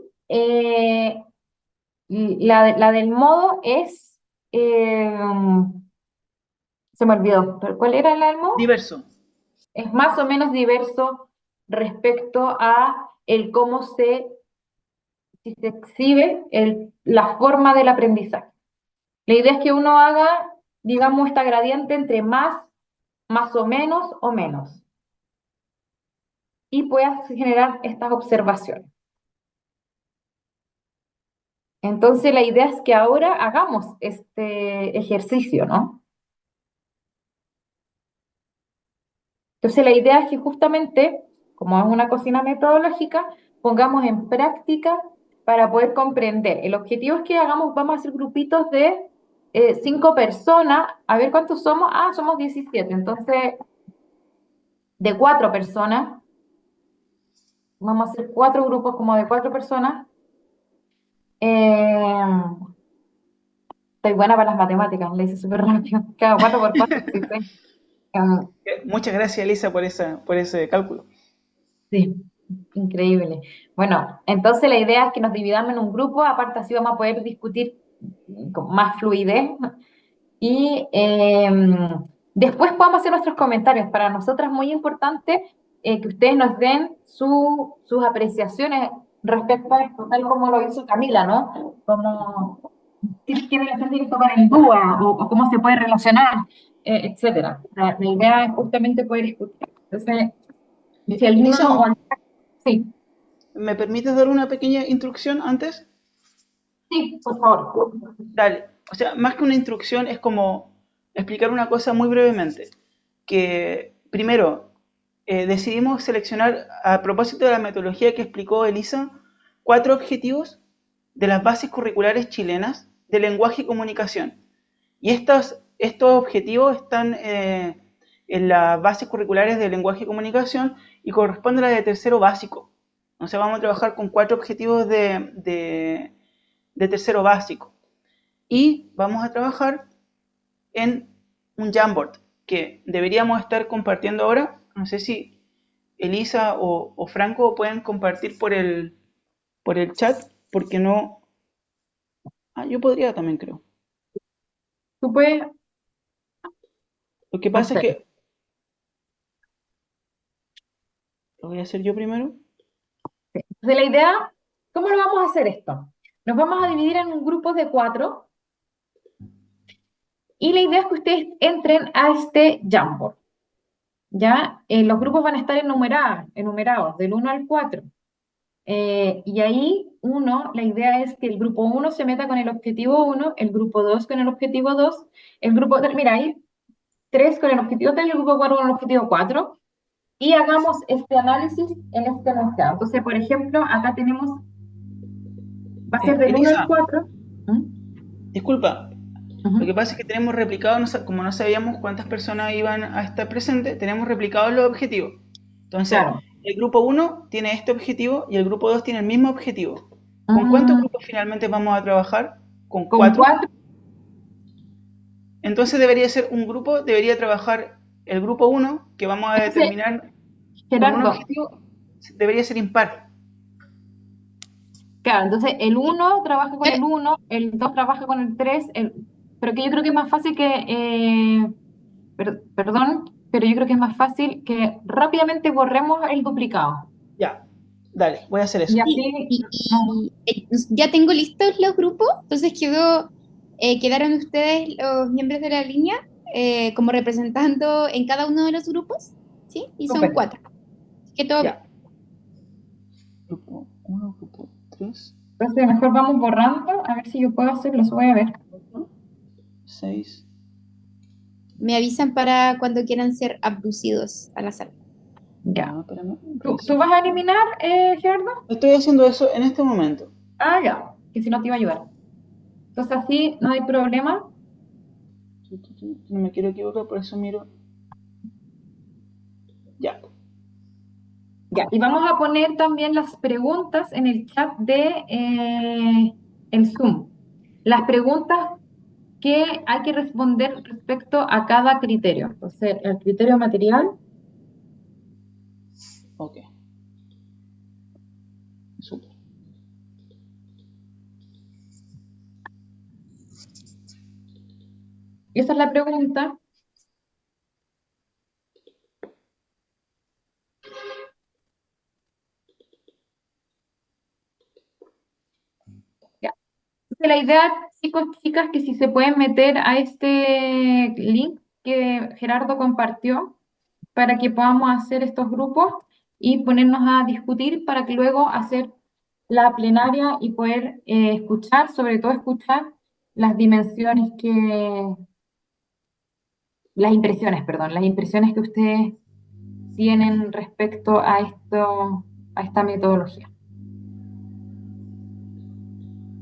Speaker 4: la del modo es, se me olvidó, ¿pero cuál era la del modo?
Speaker 3: Diverso.
Speaker 4: Es más o menos diverso respecto a el cómo se exhibe la forma del aprendizaje. La idea es que uno haga, digamos, esta gradiente entre más o menos, y puedas generar estas observaciones. Entonces la idea es que ahora hagamos este ejercicio, ¿no? Entonces la idea es que justamente, como es una cocina metodológica, pongamos en práctica para poder comprender. El objetivo es que vamos a hacer grupitos de 5 personas, a ver cuántos somos. Somos 17, entonces de 4 personas, vamos a hacer 4 grupos como de 4 personas. Estoy buena para las matemáticas, le hice súper rápido. Cada 4 por 4, sí, sí.
Speaker 3: Muchas gracias, Elisa, por ese cálculo.
Speaker 4: Sí, increíble. Bueno, entonces la idea es que nos dividamos en un grupo, aparte así vamos a poder discutir con más fluidez. Y Después podemos hacer nuestros comentarios. Para nosotras es muy importante que ustedes nos den sus apreciaciones respecto a esto, tal como lo hizo Camila, ¿no? Como qué relación tiene esto con el DUA o cómo se puede relacionar, etcétera. La idea es justamente poder escuchar. Entonces, si
Speaker 3: Elisa,
Speaker 4: alguno o sí,
Speaker 3: ¿me permites dar una pequeña instrucción antes?
Speaker 4: sí, por favor.
Speaker 3: Dale. O sea, más que una instrucción es como explicar una cosa muy brevemente. Que primero, decidimos seleccionar, a propósito de la metodología que explicó Elisa, 4 objetivos de las bases curriculares chilenas de lenguaje y comunicación. Y estos objetivos están en las bases curriculares de lenguaje y comunicación y corresponden a la de tercero básico. O sea, vamos a trabajar con 4 objetivos de tercero básico. Y vamos a trabajar en un Jamboard que deberíamos estar compartiendo ahora. No sé si Elisa o Franco pueden compartir por el chat, porque no... Ah, yo podría también, creo.
Speaker 4: Tú puedes
Speaker 3: Lo que pasa es
Speaker 4: hacer.
Speaker 3: que... Lo voy a hacer yo primero.
Speaker 4: Entonces, la idea, ¿cómo lo vamos a hacer esto? Nos vamos a dividir en un grupo de 4 y la idea es que ustedes entren a este Jamboard. ¿Ya? Los grupos van a estar enumerados del 1 al 4. Y ahí la idea es que el grupo 1 se meta con el objetivo 1, el grupo 2 con el objetivo 2, el grupo 3, mira, ahí 3 con el objetivo 3 y el grupo 4 con el objetivo 4, y hagamos este análisis en este enunciado. Entonces, por ejemplo, acá tenemos, va a ser del 1 al
Speaker 3: Elisa,
Speaker 4: 4. ¿Mm?
Speaker 3: disculpa. Lo que
Speaker 4: Ujú.
Speaker 3: pasa es que tenemos replicado, como no sabíamos cuántas personas iban a estar presentes, tenemos replicados los objetivos. Entonces,
Speaker 4: Claro.
Speaker 3: el grupo 1 tiene este objetivo y el grupo 2 tiene el mismo objetivo. ¿Con cuántos
Speaker 4: Mm,
Speaker 3: grupos finalmente vamos a trabajar? ¿Con
Speaker 4: con
Speaker 3: 4?
Speaker 4: 4,
Speaker 3: Entonces debería ser un grupo, debería trabajar el grupo 1, que vamos a
Speaker 4: entonces,
Speaker 3: determinar con un
Speaker 4: Gerardo,
Speaker 3: objetivo, debería ser impar.
Speaker 4: claro, entonces el
Speaker 1: Y-
Speaker 4: 1 trabaja con el 1, el 2 trabaja con el 3, pero que yo creo que es más fácil perdón, pero yo creo que es más fácil que rápidamente borremos el duplicado.
Speaker 3: Ya, dale, voy a hacer
Speaker 4: Y
Speaker 3: eso.
Speaker 1: Sí,
Speaker 4: así, no,
Speaker 1: ya tengo listos los grupos, entonces quedaron ustedes, los miembros de la línea, como representando en cada uno de los grupos, ¿sí? Y son
Speaker 4: súper.
Speaker 1: 4. Así que todo bien.
Speaker 3: Ya. Grupo 1, grupo 3,
Speaker 4: Entonces mejor vamos borrando, a ver si yo puedo hacerlo, los voy a ver.
Speaker 3: 6.
Speaker 1: Me avisan para cuando quieran ser abducidos a la sala.
Speaker 4: Ya.
Speaker 3: Ya, espérame,
Speaker 4: ¿Tú vas a eliminar, Gerardo?
Speaker 3: estoy haciendo eso en este momento.
Speaker 4: Ah, ya, que si no te iba a ayudar. Entonces así no hay problema.
Speaker 3: No me quiero equivocar, por eso miro. Ya.
Speaker 4: Ya, y vamos a poner también las preguntas en el chat de el Zoom. Las preguntas que hay que responder respecto a cada criterio. Entonces, el criterio material,
Speaker 3: Ok. Súper.
Speaker 4: esa es la pregunta. Ya. Entonces, la idea, chicos, chicas, que si se pueden meter a este link que Gerardo compartió para que podamos hacer estos grupos y ponernos a discutir para que luego hacer la plenaria y poder escuchar, sobre todo escuchar las dimensiones las impresiones que ustedes tienen respecto a a esta metodología.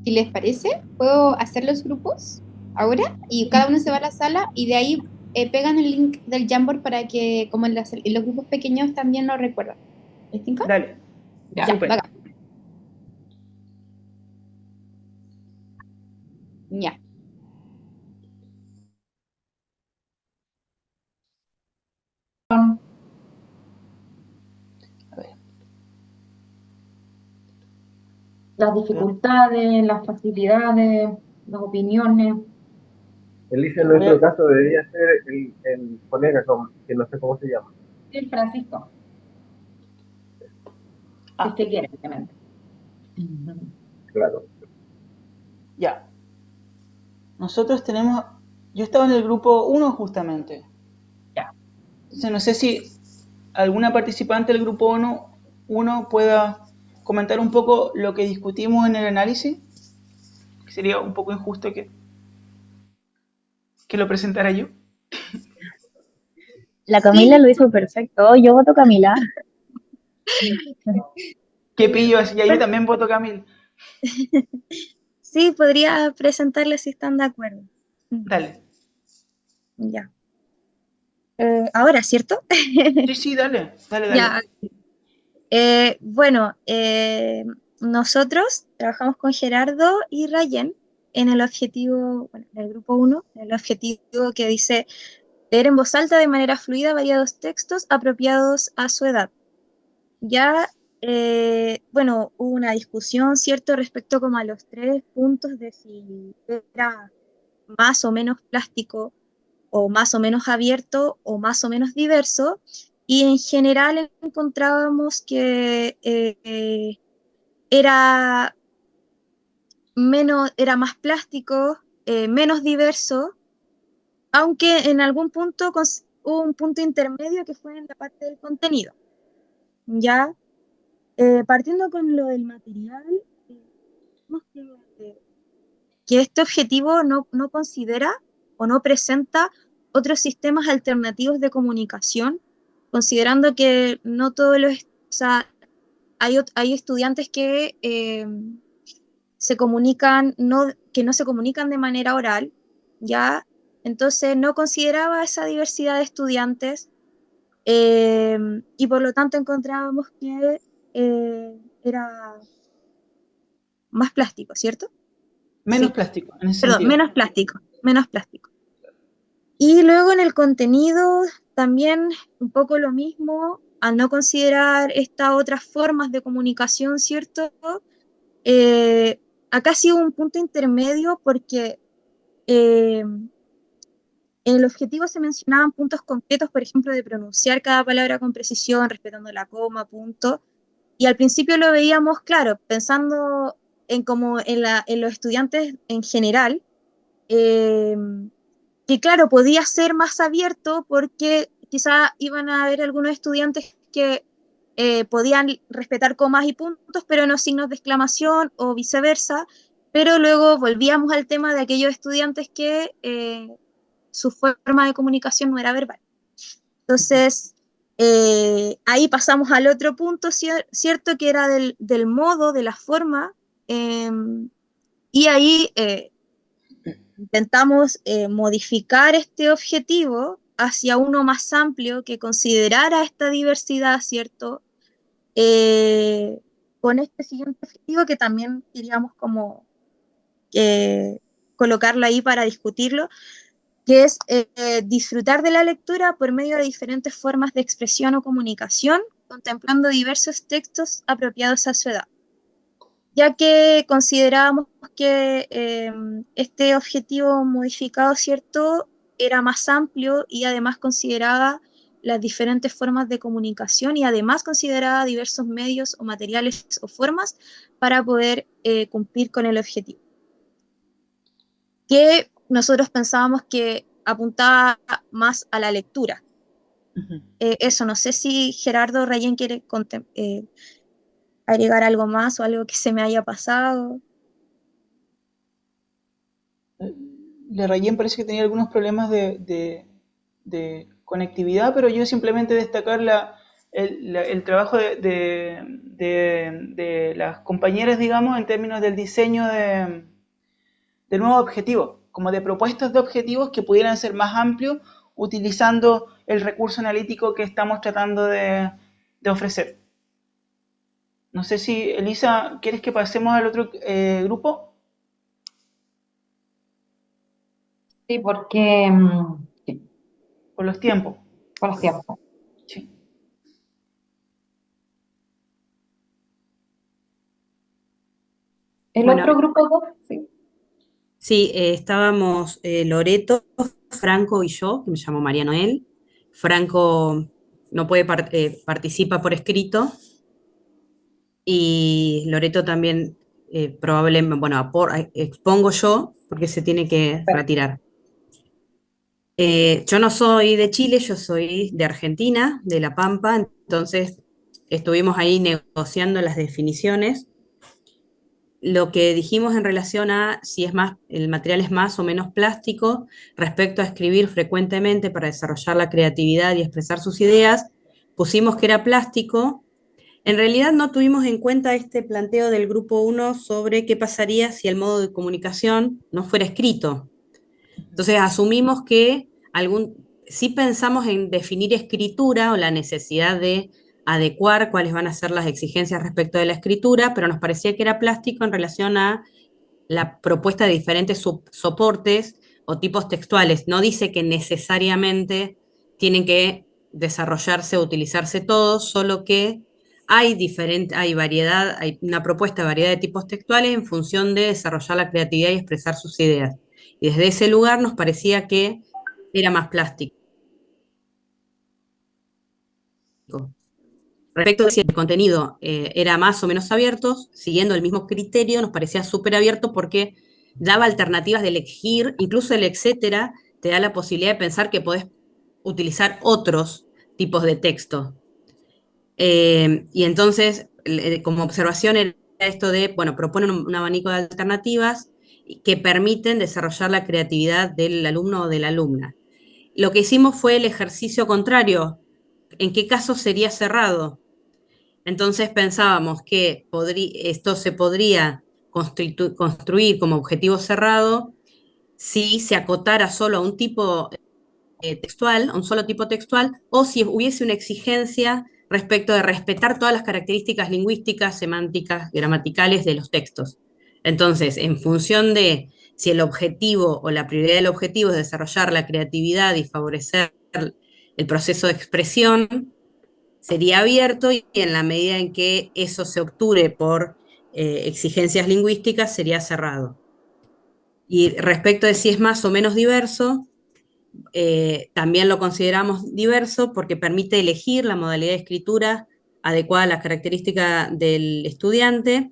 Speaker 1: Si les parece, puedo hacer los grupos ahora y cada uno se va a la sala y de ahí pegan el link del Jamboard para que, como en los grupos pequeños, también lo recuerdan. ¿Les tinca?
Speaker 3: Dale.
Speaker 4: Ya.
Speaker 1: Ya,
Speaker 3: Súper.
Speaker 1: bacán. Ya.
Speaker 3: A ver.
Speaker 4: Las dificultades, las facilidades, las opiniones.
Speaker 5: Elisa en
Speaker 3: Voy
Speaker 5: nuestro
Speaker 3: a-
Speaker 5: caso debería ser el colega, que no sé cómo se llama.
Speaker 4: Sí, el Francisco, si
Speaker 3: Ah,
Speaker 4: usted quiere, obviamente. Ujú.
Speaker 5: Claro.
Speaker 3: ya. Nosotros tenemos... Yo estaba en el grupo 1 justamente.
Speaker 4: Ya.
Speaker 3: Entonces no sé si alguna participante del grupo 1 pueda comentar un poco lo que discutimos en el análisis. Sería un poco injusto que lo presentara yo.
Speaker 1: La Camila lo hizo perfecto. Yo voto Camila.
Speaker 3: ¿Qué pillo? Ya yo también voto Camil.
Speaker 6: Sí, podría presentarles si están de acuerdo.
Speaker 3: Dale.
Speaker 6: Ya. Ahora, ¿cierto?
Speaker 3: Sí, sí, dale, dale,
Speaker 6: Ya.
Speaker 3: dale.
Speaker 6: Bueno, nosotros trabajamos con Gerardo y Rayen en el objetivo, bueno, en el grupo 1, en el objetivo que dice leer en voz alta de manera fluida variados textos apropiados a su edad. Ya, bueno, hubo una discusión, ¿cierto?, respecto como a los 3 puntos de si era más o menos plástico o más o menos abierto o más o menos diverso, y en general encontrábamos que era era más plástico, menos diverso, aunque en algún punto hubo un punto intermedio que fue en la parte del contenido. Ya, partiendo con lo del material, vemos que este objetivo no considera o no presenta otros sistemas alternativos de comunicación, considerando que no todos los, o sea, hay estudiantes que se comunican, que no se comunican de manera oral, ¿ya? Entonces no consideraba esa diversidad de estudiantes, y por lo tanto encontrábamos que era más plástico, ¿cierto?
Speaker 3: Menos
Speaker 6: Sí,
Speaker 3: plástico, en ese
Speaker 6: perdón,
Speaker 3: sentido.
Speaker 6: menos plástico, menos plástico. Y luego en el contenido también un poco lo mismo, al no considerar estas otras formas de comunicación, ¿cierto? Eh, Acá ha sido un punto intermedio porque en el objetivo se mencionaban puntos concretos, por ejemplo, de pronunciar cada palabra con precisión, respetando la coma, punto. Y al principio lo veíamos, claro, pensando en como en los estudiantes en general, eh, que claro, podía ser más abierto porque quizá iban a haber algunos estudiantes que podían respetar comas y puntos, pero no signos de exclamación o viceversa, pero luego volvíamos al tema de aquellos estudiantes que su forma de comunicación no era verbal. Entonces, ahí pasamos al otro punto, ¿cierto? Que era del modo, de la forma, eh, y ahí intentamos modificar este objetivo hacia uno más amplio que considerara esta diversidad, ¿cierto? Eh, con este siguiente objetivo que también queríamos como colocarlo ahí para discutirlo, que es disfrutar de la lectura por medio de diferentes formas de expresión o comunicación, contemplando diversos textos apropiados a su edad, ya que considerábamos que este objetivo modificado, ¿cierto?, era más amplio y además consideraba las diferentes formas de comunicación y además consideraba diversos medios o materiales o formas para poder cumplir con el objetivo. Que nosotros pensábamos que apuntaba más a la lectura. Eso, no sé si Gerardo Rayen quiere agregar algo más o algo que se me haya pasado.
Speaker 3: Le Rayen parece que tenía algunos problemas de conectividad, pero yo simplemente destacar el trabajo de las compañeras, digamos, en términos del diseño de nuevos objetivos, como de propuestas de objetivos que pudieran ser más amplios utilizando el recurso analítico que estamos tratando de ofrecer. No sé si, Elisa, ¿quieres que pasemos al otro grupo?
Speaker 4: Sí, porque sí,
Speaker 3: Por los tiempos.
Speaker 4: por los tiempos.
Speaker 3: Sí.
Speaker 4: El
Speaker 6: Bueno,
Speaker 4: otro grupo 2, sí.
Speaker 7: Sí, estábamos Loreto, Franco y yo, que me llamo María Noel. Franco no puede participa por escrito y Loreto también probablemente, bueno, expongo yo porque se tiene que retirar. Yo no soy de Chile, yo soy de Argentina, de La Pampa, entonces estuvimos ahí negociando las definiciones. Lo que dijimos en relación a si es más, el material es más o menos plástico respecto a escribir frecuentemente para desarrollar la creatividad y expresar sus ideas, pusimos que era plástico. En realidad no tuvimos en cuenta este planteo del grupo 1 sobre qué pasaría si el modo de comunicación no fuera escrito. Entonces asumimos que sí pensamos en definir escritura o la necesidad de adecuar cuáles van a ser las exigencias respecto de la escritura, pero nos parecía que era plástico en relación a la propuesta de diferentes soportes o tipos textuales. No dice que necesariamente tienen que desarrollarse o utilizarse todos, solo que hay variedad, hay una propuesta de variedad de tipos textuales en función de desarrollar la creatividad y expresar sus ideas. Y desde ese lugar nos parecía que era más plástico. Respecto de si el contenido era más o menos abierto, siguiendo el mismo criterio, nos parecía súper abierto porque daba alternativas de elegir, incluso el etcétera te da la posibilidad de pensar que podés utilizar otros tipos de texto. Y entonces, como observación, era esto de, bueno, proponen un abanico de alternativas que permiten desarrollar la creatividad del alumno o de la alumna. Lo que hicimos fue el ejercicio contrario. ¿En qué caso sería cerrado? Entonces pensábamos que esto se podría construir como objetivo cerrado si se acotara solo a un tipo textual, a un solo tipo textual, o si hubiese una exigencia respecto de respetar todas las características lingüísticas, semánticas, gramaticales de los textos. Entonces, en función de si el objetivo o la prioridad del objetivo es desarrollar la creatividad y favorecer el proceso de expresión, sería abierto y en la medida en que eso se obture por exigencias lingüísticas, sería cerrado. Y respecto de si es más o menos diverso, también lo consideramos diverso porque permite elegir la modalidad de escritura adecuada a las características del estudiante.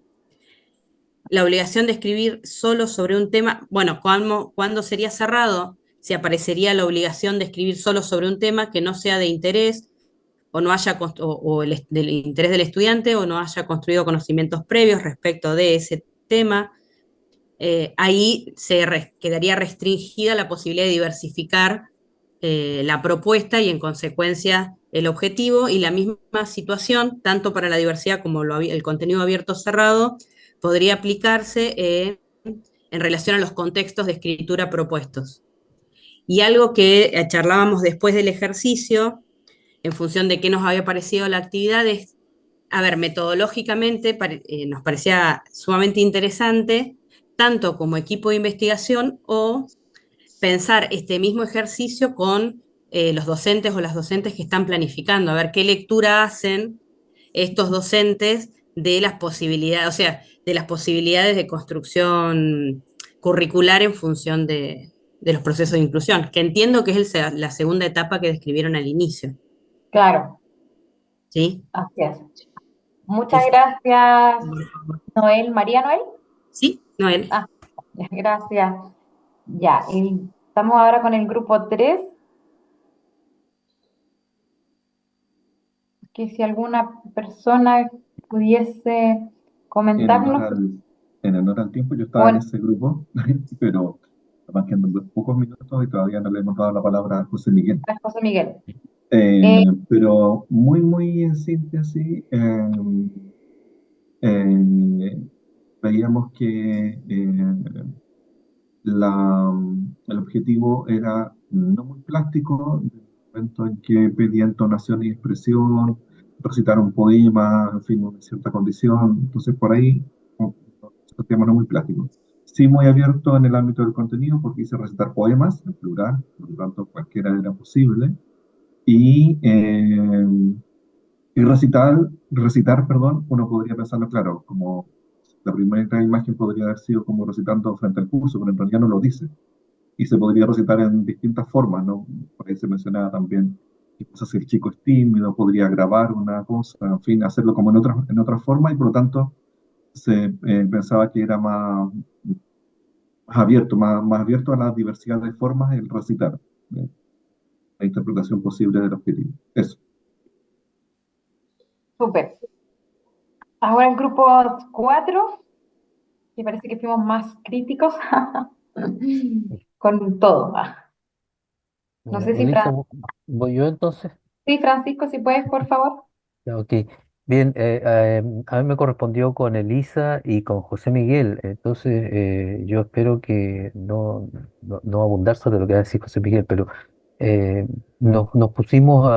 Speaker 7: La obligación de escribir solo sobre un tema, bueno, ¿cuándo sería cerrado? Si aparecería la obligación de escribir solo sobre un tema que no sea de interés o no haya del interés del estudiante o no haya construido conocimientos previos respecto de ese tema. Ahí quedaría restringida la posibilidad de diversificar la propuesta y en consecuencia el objetivo, y la misma situación, tanto para la diversidad como el contenido abierto cerrado, podría aplicarse en relación a los contextos de escritura propuestos. Y algo que charlábamos después del ejercicio, en función de qué nos había parecido la actividad, es, a ver, metodológicamente nos parecía sumamente interesante, tanto como equipo de investigación, o pensar este mismo ejercicio con los docentes o las docentes que están planificando, a ver qué lectura hacen estos docentes de las posibilidades, o sea, de las posibilidades de construcción curricular en función de los procesos de inclusión, que entiendo que es la segunda etapa que describieron al inicio.
Speaker 4: Claro,
Speaker 7: ¿Sí?
Speaker 4: así es. Muchas gracias, Noel. ¿María Noel?
Speaker 7: Sí, Noel.
Speaker 4: Ah, gracias. Ya, estamos ahora con el grupo 3, que si alguna persona pudiese comentarnos.
Speaker 2: En honor al tiempo, yo estaba en ese grupo, pero además que en pocos minutos y todavía no le hemos dado la palabra a José Miguel.
Speaker 4: A José Miguel.
Speaker 2: Pero muy en síntesis, veíamos que el objetivo era no muy plástico, en el momento en que pedía entonación y expresión, recitar un poema, en fin, una cierta condición. Entonces, por ahí, estos temas no muy plásticos. Sí, muy abierto en el ámbito del contenido, porque hice recitar poemas, en plural, por lo tanto, cualquiera era posible. Y recitar, perdón, uno podría pensarlo, claro, como La primera imagen podría haber sido como recitando frente al curso, pero en realidad no lo dice. Y se podría recitar en distintas formas, ¿no? Por ahí se mencionaba también, quizás si el chico es tímido, podría grabar una cosa, en fin, hacerlo como en otra forma, y por lo tanto se pensaba que era más abierto, más abierto a la diversidad de formas el recitar, la interpretación posible del objetivo. Eso.
Speaker 4: Súper. Ahora el grupo 4, que parece que fuimos más críticos con todo. No sé si
Speaker 8: Elisa, voy yo entonces.
Speaker 4: Sí, Francisco, si puedes, por favor.
Speaker 8: Ya, ok, bien, a mí me correspondió con Elisa y con José Miguel, entonces yo espero que no abundar sobre lo que va a decir José Miguel, pero nos pusimos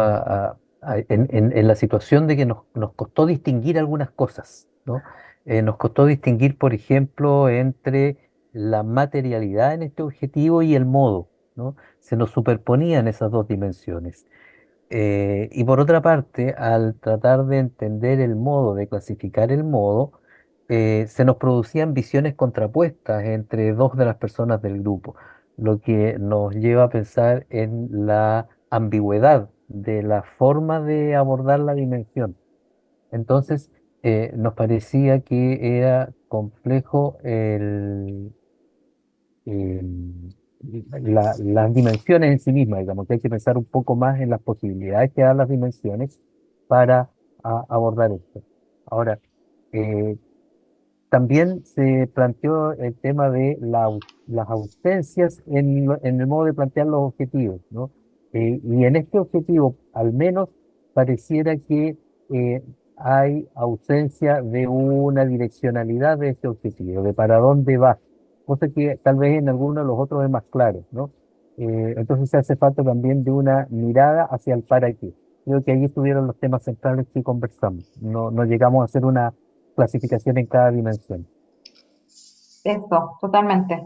Speaker 8: en la situación de que nos costó distinguir algunas cosas, ¿no? Nos costó distinguir, por ejemplo, entre la materialidad en este objetivo y el modo, ¿no? Se nos superponían esas dos dimensiones. Y por otra parte, al tratar de entender el modo, de clasificar el modo, se nos producían visiones contrapuestas entre dos de las personas del grupo, lo que nos lleva a pensar en la ambigüedad de la forma de abordar la dimensión. Entonces, nos parecía que era complejo eh, las dimensiones en sí mismas, digamos, que hay que pensar un poco más en las posibilidades que dan las dimensiones para abordar esto. Ahora, eh, también se planteó el tema de las ausencias en el modo de plantear los objetivos, ¿no? Y en este objetivo, al menos, pareciera que eh, hay ausencia de una direccionalidad de este objetivo, de para dónde va, cosa que tal vez en algunos de los otros es más claro, ¿no? Entonces se hace falta también de una mirada hacia el para qué. Creo que ahí estuvieron los temas centrales que conversamos. No llegamos a hacer una clasificación en cada dimensión.
Speaker 4: Eso, totalmente.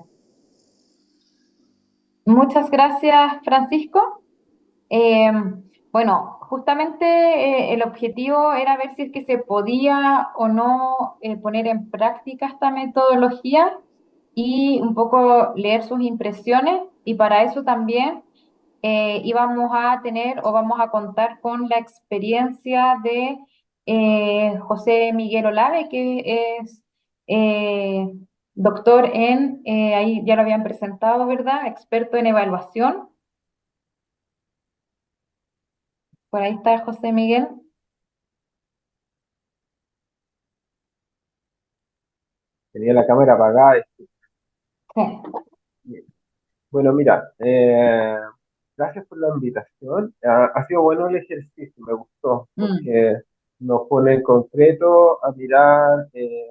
Speaker 4: Muchas gracias, Francisco. Eh, bueno, justamente el objetivo era ver si es que se podía o no poner en práctica esta metodología y un poco leer sus impresiones, y para eso también íbamos a tener o vamos a contar con la experiencia de José Miguel Olave, que es eh, doctor ahí ya lo habían presentado, ¿verdad? Experto en evaluación. Por ahí está José Miguel.
Speaker 5: Tenía la cámara apagada.
Speaker 4: Sí.
Speaker 5: Bueno, mira, gracias por la invitación. Ha sido bueno el ejercicio, me gustó, porque nos pone en concreto a mirar qué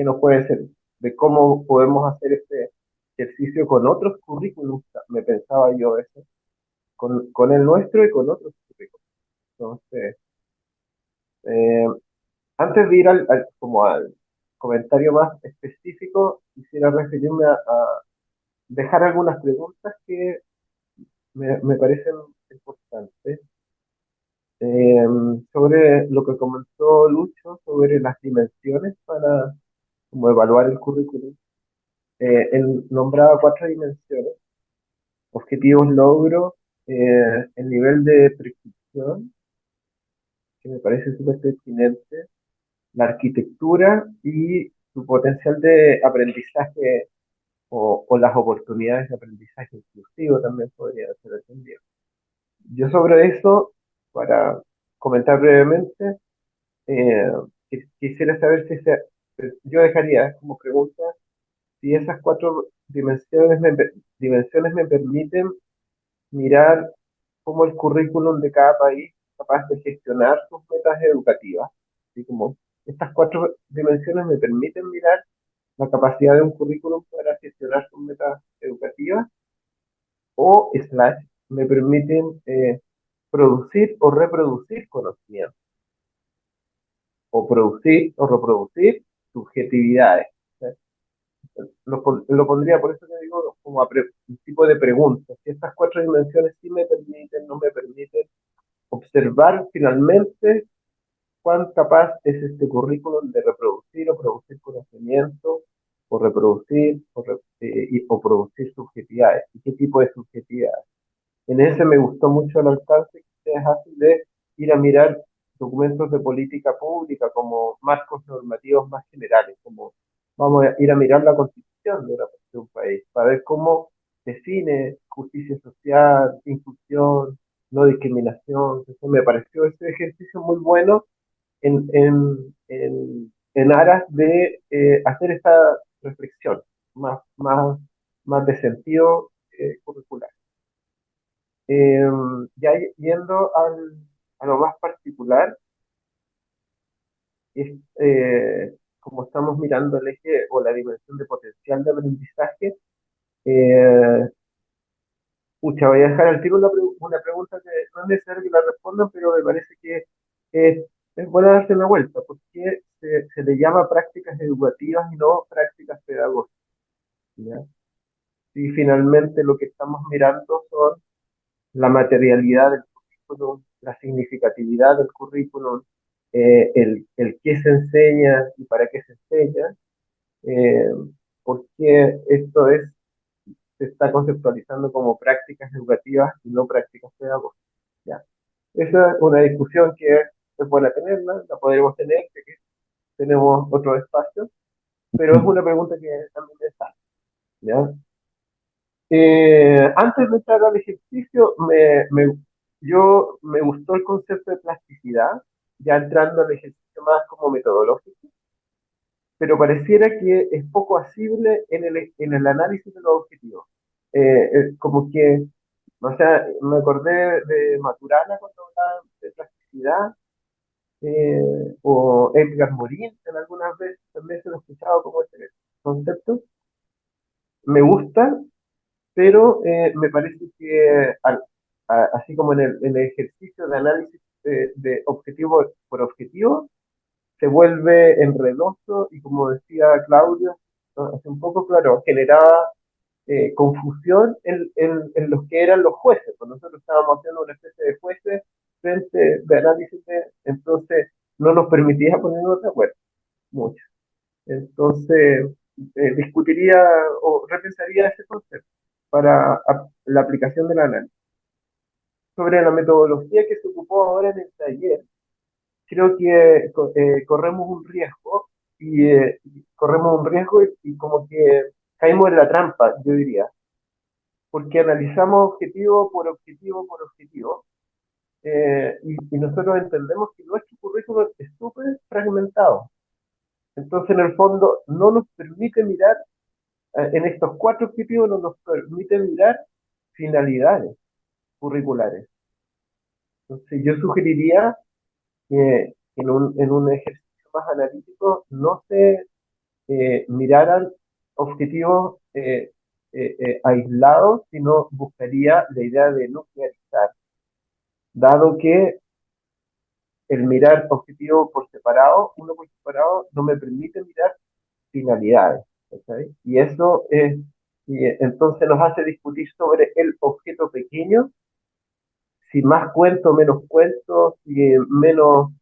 Speaker 5: nos puede ser, de cómo podemos hacer este ejercicio con otros currículums, me pensaba yo eso, con el nuestro y con otros currículums. Entonces, eh, antes de ir como al comentario más específico, quisiera referirme a dejar algunas preguntas que me parecen importantes. Eh, Sobre lo que comentó Lucho, sobre las dimensiones para como evaluar el currículum. Él nombraba 4 dimensiones: objetivos, logros, el nivel de prescripción, que me parece súper pertinente, la arquitectura y su potencial de aprendizaje o las oportunidades de aprendizaje inclusivo también podrían ser atendidas. Yo sobre eso, para comentar brevemente, eh, quisiera saber yo dejaría como pregunta si esas 4 dimensiones dimensiones me permiten mirar cómo el currículum de cada país es capaz de gestionar sus metas educativas. Así como estas 4 dimensiones me permiten mirar la capacidad de un currículum para gestionar sus metas educativas, o slash me permiten producir o reproducir conocimiento, o producir o reproducir subjetividades. ¿Sí? Lo pondría, por eso te digo, como un tipo de pregunta. Si estas 4 dimensiones sí me permiten, no me permiten observar finalmente cuán capaz es este currículum de reproducir o producir conocimiento, o reproducir o producir subjetividades, y qué tipo de subjetividades. En ese me gustó mucho el alcance que ustedes hacen de ir a mirar documentos de política pública como marcos normativos más generales, como vamos a ir a mirar la constitución de un país, para ver cómo define justicia social, inclusión, no discriminación. Entonces me pareció ese ejercicio muy bueno en aras de hacer esta reflexión más de sentido curricular. Ya yendo a lo más particular, es, como estamos mirando el eje o la dimensión de potencial de aprendizaje, eh, voy a dejar al tiro una pregunta que no es necesario que la respondan, pero me parece que es buena darse una vuelta. ¿Por qué se le llama prácticas educativas y no prácticas pedagógicas? ¿Ya? Si finalmente lo que estamos mirando son la materialidad del currículum, la significatividad del currículum, el qué se enseña y para qué se enseña, eh, porque se está conceptualizando como prácticas educativas y no prácticas pedagógicas. ¿Ya? Esa es una discusión que es buena tenerla, la podremos tener, que tenemos otro espacio, pero es una pregunta que también está. ¿Ya? Antes de entrar al ejercicio, yo me gustó el concepto de plasticidad, ya entrando al ejercicio más como metodológico, pero pareciera que es poco asible en el análisis de los objetivos. Como que, o sea, me acordé de Maturana cuando hablaba de plasticidad, o Edgar Morin en algunas veces también se lo he escuchado como este concepto. Me gusta, pero me parece que así como en el ejercicio de análisis de objetivo por objetivo, se vuelve enredoso y como decía Claudio, ¿no? Hace un poco, claro, generaba confusión en los que eran los jueces, pues nosotros estábamos haciendo una especie de jueces frente de análisis, entonces no nos permitía ponernos de acuerdo mucho. Entonces, discutiría o repensaría ese concepto para la aplicación del análisis. Sobre la metodología que se ocupó ahora en el taller, creo que corremos un riesgo y como que caímos en la trampa, yo diría, porque analizamos objetivo por objetivo por objetivo, y nosotros entendemos que nuestro currículum es súper fragmentado. Entonces, en el fondo, no nos permite mirar en estos 4 objetivos, no nos permite mirar finalidades curriculares. Entonces, yo sugeriría que en un ejercicio más analítico no se miraran objetivos aislados, sino buscaría la idea de nuclearizar, dado que el mirar objetivos por separado, uno por separado, no me permite mirar finalidades. ¿Okay? Y eso entonces nos hace discutir sobre el objeto pequeño, si más cuento, menos cuento, si menos,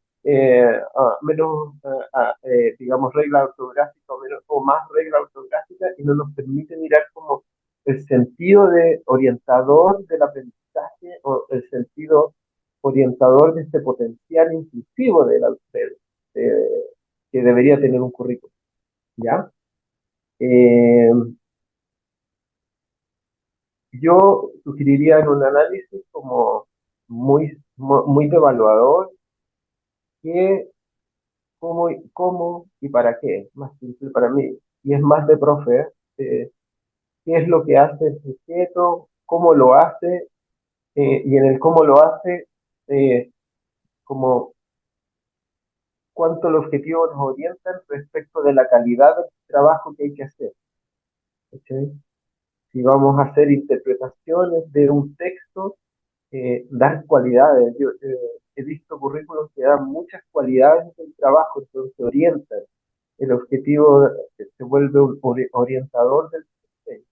Speaker 5: digamos, regla ortográfica o más regla ortográfica, y no nos permite mirar como el sentido de orientador del aprendizaje o el sentido orientador de este potencial inclusivo de- que debería tener un currículum. ¿Ya? Eh, yo sugeriría en un análisis como muy devaluador que cómo y para qué, más simple para mí, y es más de profe, qué es lo que hace el sujeto, cómo lo hace, y en el cómo lo hace, eh, como cuánto el objetivo nos orientan respecto de la calidad del trabajo que hay que hacer. ¿Okay? Si vamos a hacer interpretaciones de un texto, dar cualidades. Yo he visto currículos que dan muchas cualidades del trabajo, entonces se orientan. El objetivo se vuelve un orientador del diseño.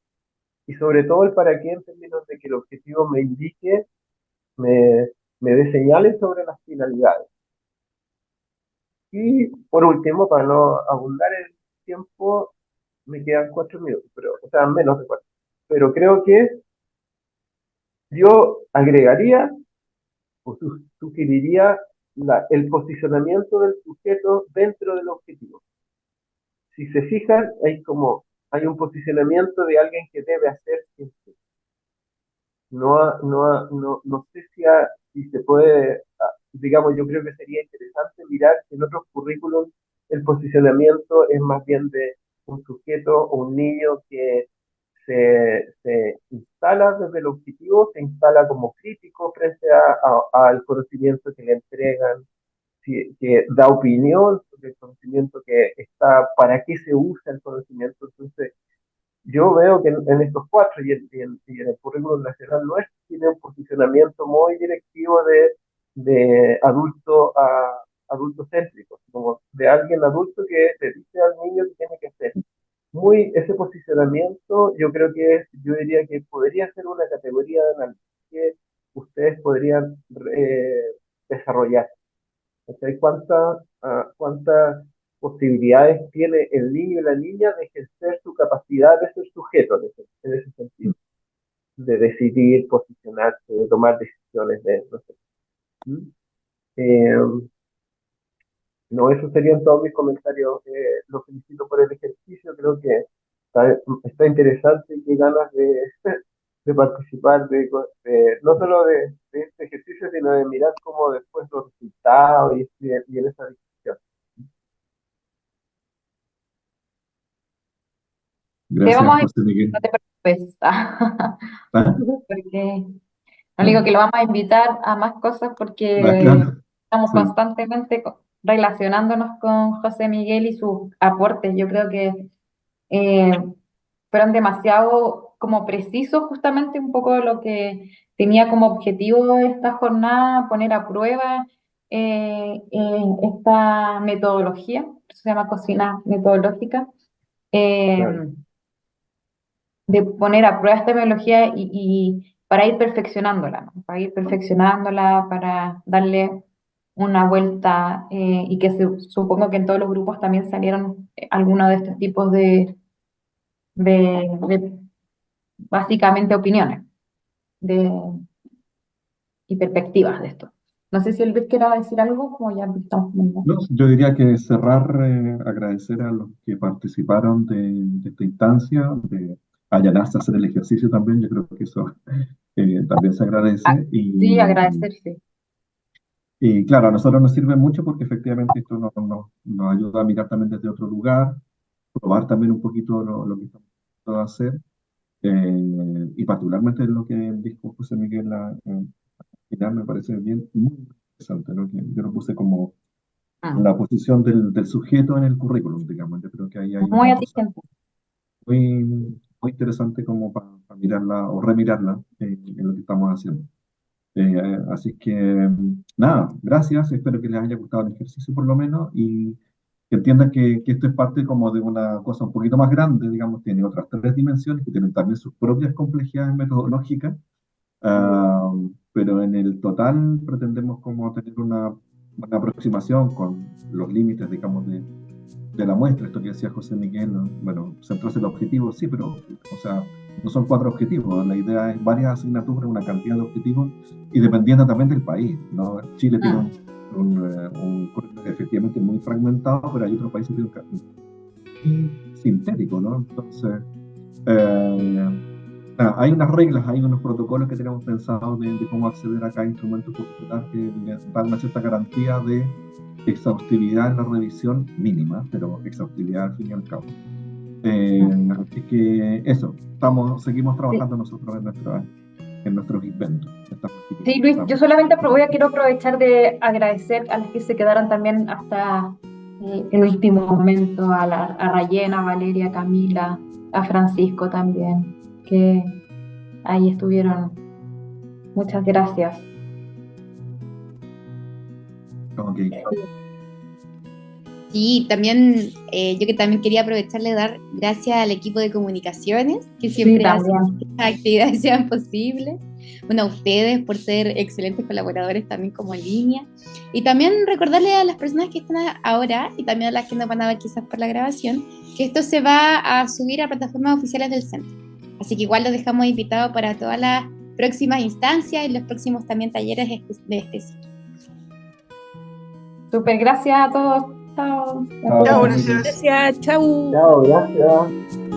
Speaker 5: Y sobre todo el para qué en términos de que el objetivo me indique, me, me dé señales sobre las finalidades. Y por último, para no abundar el tiempo, me quedan 4 minutos, pero, o sea, menos de 4. Pero creo que yo agregaría o sugeriría el posicionamiento del sujeto dentro del objetivo. Si se fijan, hay un posicionamiento de alguien que debe hacer esto. No sé si se puede, digamos, yo creo que sería interesante mirar que en otros currículums el posicionamiento es más bien de un sujeto o un niño que se instala desde el objetivo, se instala como crítico frente al conocimiento que le entregan, que da opinión sobre el conocimiento que está, para qué se usa el conocimiento. Entonces, yo veo que en estos 4 y en el currículum nacional nuestro tiene un posicionamiento muy directivo de adulto a adulto céntrico, como de alguien adulto que le dice al niño que tiene que hacer. Ese posicionamiento, yo diría que podría ser una categoría de análisis que ustedes podrían desarrollar. ¿Cachai? ¿Cuántas posibilidades tiene el niño y la niña de ejercer su capacidad de ser sujeto en ese sentido? De decidir, posicionarse, de tomar decisiones, no sé. ¿Mm? Eh, no, esos serían todos mis comentarios. Los felicito por el ejercicio, creo que está interesante y qué ganas de participar, no solo de este ejercicio, sino de mirar cómo después los resultados y en esa discusión.
Speaker 4: Te
Speaker 2: Gracias,
Speaker 4: vamos a
Speaker 2: José Miguel.
Speaker 4: no te preocupes,
Speaker 2: Ah,
Speaker 4: porque no digo que lo vamos a invitar a más cosas porque
Speaker 2: claro,
Speaker 4: estamos
Speaker 2: sí.
Speaker 4: constantemente relacionándonos con José Miguel y sus aportes. Yo creo que eh, fueron demasiado como precisos, justamente un poco lo que tenía como objetivo esta jornada, poner a prueba esta metodología, se llama cocina metodológica, eh,
Speaker 5: Claro.
Speaker 4: de poner a prueba esta metodología y para ir perfeccionándola, ¿no? Para ir perfeccionándola, para darle una vuelta y que supongo que en todos los grupos también salieron algunos de estos tipos de básicamente opiniones de, y perspectivas de esto. No sé si Luis quiera decir algo, como ya estamos viendo.
Speaker 2: No, yo diría que cerrar, agradecer a los que participaron de esta instancia, de allanarse a hacer el ejercicio también, yo creo que eso también se
Speaker 4: Ah,
Speaker 2: agradece.
Speaker 4: sí, agradecer, sí.
Speaker 2: Y claro, a nosotros nos sirve mucho porque efectivamente esto nos ayuda a mirar también desde otro lugar, probar también un poquito lo que estamos tratando de hacer, y particularmente lo que dijo José Miguel al final me parece bien, muy interesante, ¿no? Que yo lo puse como
Speaker 4: Ah,
Speaker 2: la posición del sujeto en el currículum, digamos. Yo creo que ahí hay
Speaker 4: muy
Speaker 2: una cosa
Speaker 4: atingente.
Speaker 2: muy, muy interesante como para mirarla o remirarla en lo que estamos haciendo. Así que, nada, gracias. Espero que les haya gustado el ejercicio por lo menos y que entiendan que esto es parte como de una cosa un poquito más grande, digamos, tiene otras 3 dimensiones que tienen también sus propias complejidades metodológicas, ah, pero en el total pretendemos como tener una aproximación con los límites, digamos, de la muestra, esto que decía José Miguel, ¿no? Bueno, centrarse en el objetivo, sí, pero, o sea, no son 4 objetivos, ¿no? La idea es varias asignaturas, una cantidad de objetivos, y dependiendo también del país, ¿no? Chile tiene
Speaker 4: Ah,
Speaker 2: un currículum efectivamente muy fragmentado, pero hay otros países que tienen muy sintético, ¿no? Entonces, hay unas reglas, hay unos protocolos que tenemos pensados de cómo acceder a cada instrumento curricular que le dan una cierta garantía de exhaustividad en la revisión mínima, pero exhaustividad al fin y al cabo. Así que eso, seguimos
Speaker 4: sí.
Speaker 2: trabajando nosotros en nuestros inventos.
Speaker 4: Sí, Luis, yo solamente quiero aprovechar de agradecer a los que se quedaron también hasta el último momento, a Rayena, a Valeria, a Camila, a Francisco también, que ahí estuvieron. Muchas gracias.
Speaker 2: Ok.
Speaker 1: Sí, también yo que también quería aprovecharle de dar gracias al equipo de comunicaciones, que
Speaker 4: Sí,
Speaker 1: siempre hace
Speaker 4: también.
Speaker 1: que estas actividades sean posibles. bueno, a ustedes por ser excelentes colaboradores también como en línea. Y también recordarle a las personas que están ahora y también a las que nos van a ver quizás por la grabación, que esto se va a subir a plataformas oficiales del centro. Así que igual los dejamos invitados para todas las próximas instancias y los próximos también talleres de este ciclo.
Speaker 4: Súper, gracias a todos. Chao.
Speaker 2: Chao,
Speaker 3: gracias.
Speaker 6: Gracias, chau.
Speaker 5: Chao, gracias.